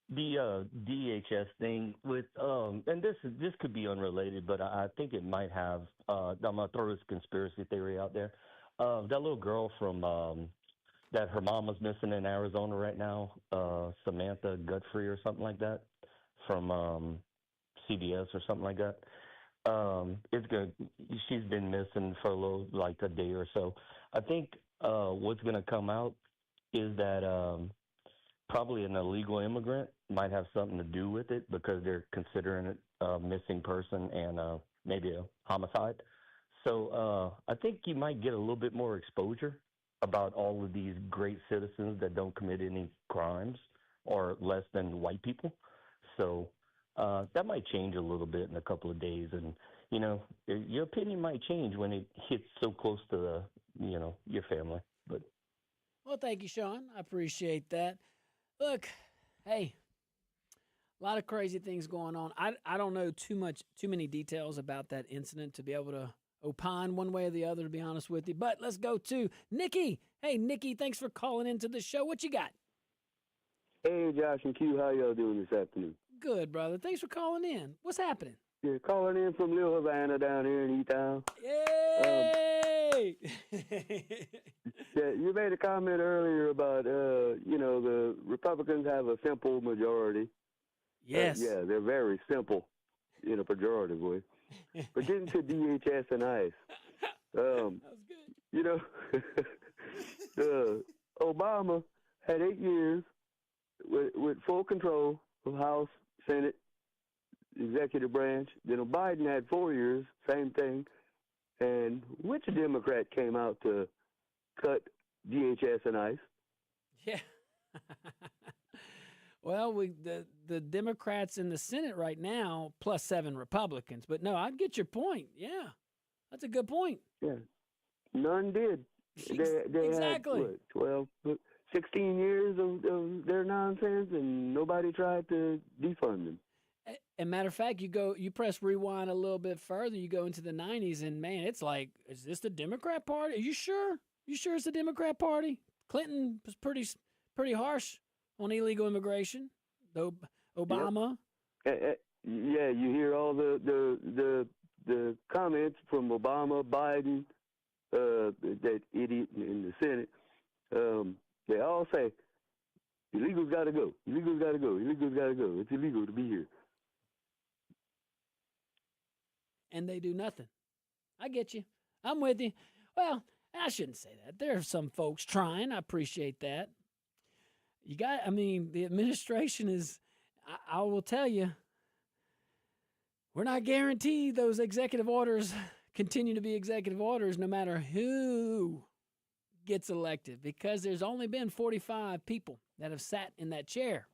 the DHS thing with and this could be unrelated, but I think it might have. I'm gonna throw this conspiracy theory out there. That little girl from that her mom was missing in Arizona right now, Samantha Guthrie or something like that, from CBS or something like that. It's good. She's been missing for a day or so. I think what's going to come out is that probably an illegal immigrant might have something to do with it because they're considering it a missing person and maybe a homicide. So I think you might get a little bit more exposure about all of these great citizens that don't commit any crimes or less than white people. So that might change a little bit in a couple of days. And, your opinion might change when it hits so close to your family. But Well, thank you, Sean. I appreciate that. Look, hey, a lot of crazy things going on. I don't know too many details about that incident to be able to opine one way or the other, to be honest with you. But let's go to Nikki. Hey, Nikki, thanks for calling into the show. What you got? Hey, Josh and Q, how y'all doing this afternoon? Good, brother. Thanks for calling in. What's happening? Yeah, calling in from Little Havana down here in E-Town. Yay! Yeah, you made a comment earlier about, the Republicans have a simple majority. Yes. Yeah, they're very simple in a pejorative way. But getting to DHS and ICE, that was good. Obama had 8 years with full control of House, Senate, executive branch. Then Biden had 4 years, same thing. And which Democrat came out to cut DHS and ICE? Yeah. Well, the Democrats in the Senate right now, plus 7 Republicans. But no, I get your point. Yeah, that's a good point. Yeah, none did. They exactly. Had, 16 years of their nonsense, and nobody tried to defund them. And matter of fact, you press rewind a little bit further, you go into the 90s, and man, it's like, is this the Democrat Party? Are you sure? You sure it's the Democrat Party? Clinton was pretty harsh on illegal immigration. Though Obama. Yep. Yeah, you hear all the comments from Obama, Biden, that idiot in the Senate. They all say, illegals got to go. Illegals got to go. Illegals got to go. It's illegal to be here. And they do nothing. I get you. I'm with you. Well, I shouldn't say that. There are some folks trying. I appreciate that. The administration is, I will tell you, we're not guaranteed those executive orders continue to be executive orders no matter who gets elected, because there's only been 45 people that have sat in that chair.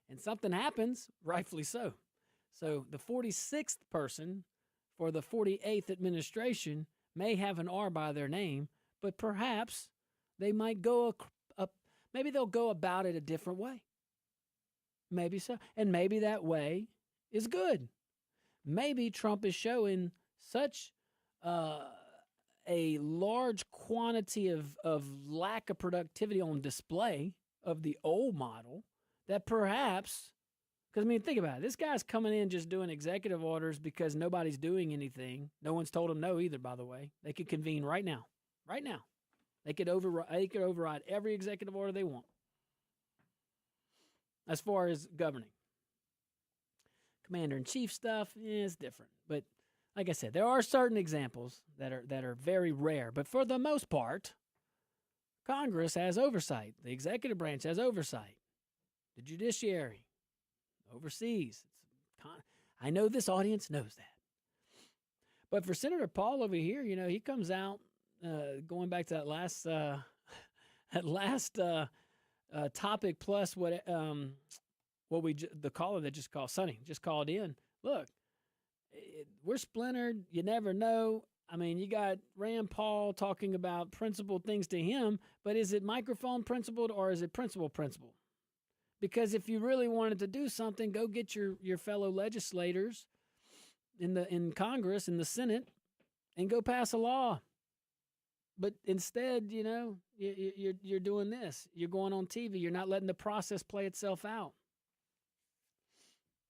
And something happens, rightfully so. So the 46th person for the 48th administration may have an R by their name, but perhaps they might maybe they'll go about it a different way. Maybe so. And maybe that way is good. Maybe Trump is showing such a large quantity of lack of productivity on display of the old model that perhaps, because think about it. This guy's coming in just doing executive orders because nobody's doing anything. No one's told him no either, by the way. They could convene right now. Right now. They could override every executive order they want as far as governing. Commander-in-chief stuff is different. But like I said, there are certain examples that are very rare. But for the most part, Congress has oversight. The executive branch has oversight. The judiciary oversees. I know this audience knows that. But for Senator Paul over here, he comes out going back to that last topic plus what we the caller that just called, Sonny, just called in. Look, we're splintered. You never know. I mean, you got Rand Paul talking about principled things to him, but is it microphone principled or is it principle? Because if you really wanted to do something, go get your fellow legislators in Congress, in the Senate, and go pass a law. But instead, you're doing this. You're going on TV. You're not letting the process play itself out.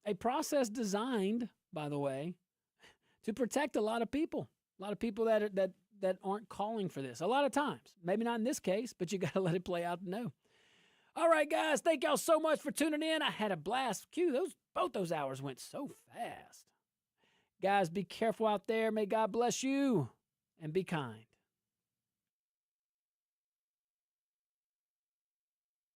A process designed, by the way, to protect a lot of people. A lot of people that aren't calling for this. A lot of times. Maybe not in this case, but you got to let it play out to know. All right, guys. Thank y'all so much for tuning in. I had a blast. Both those hours went so fast. Guys, be careful out there. May God bless you and be kind.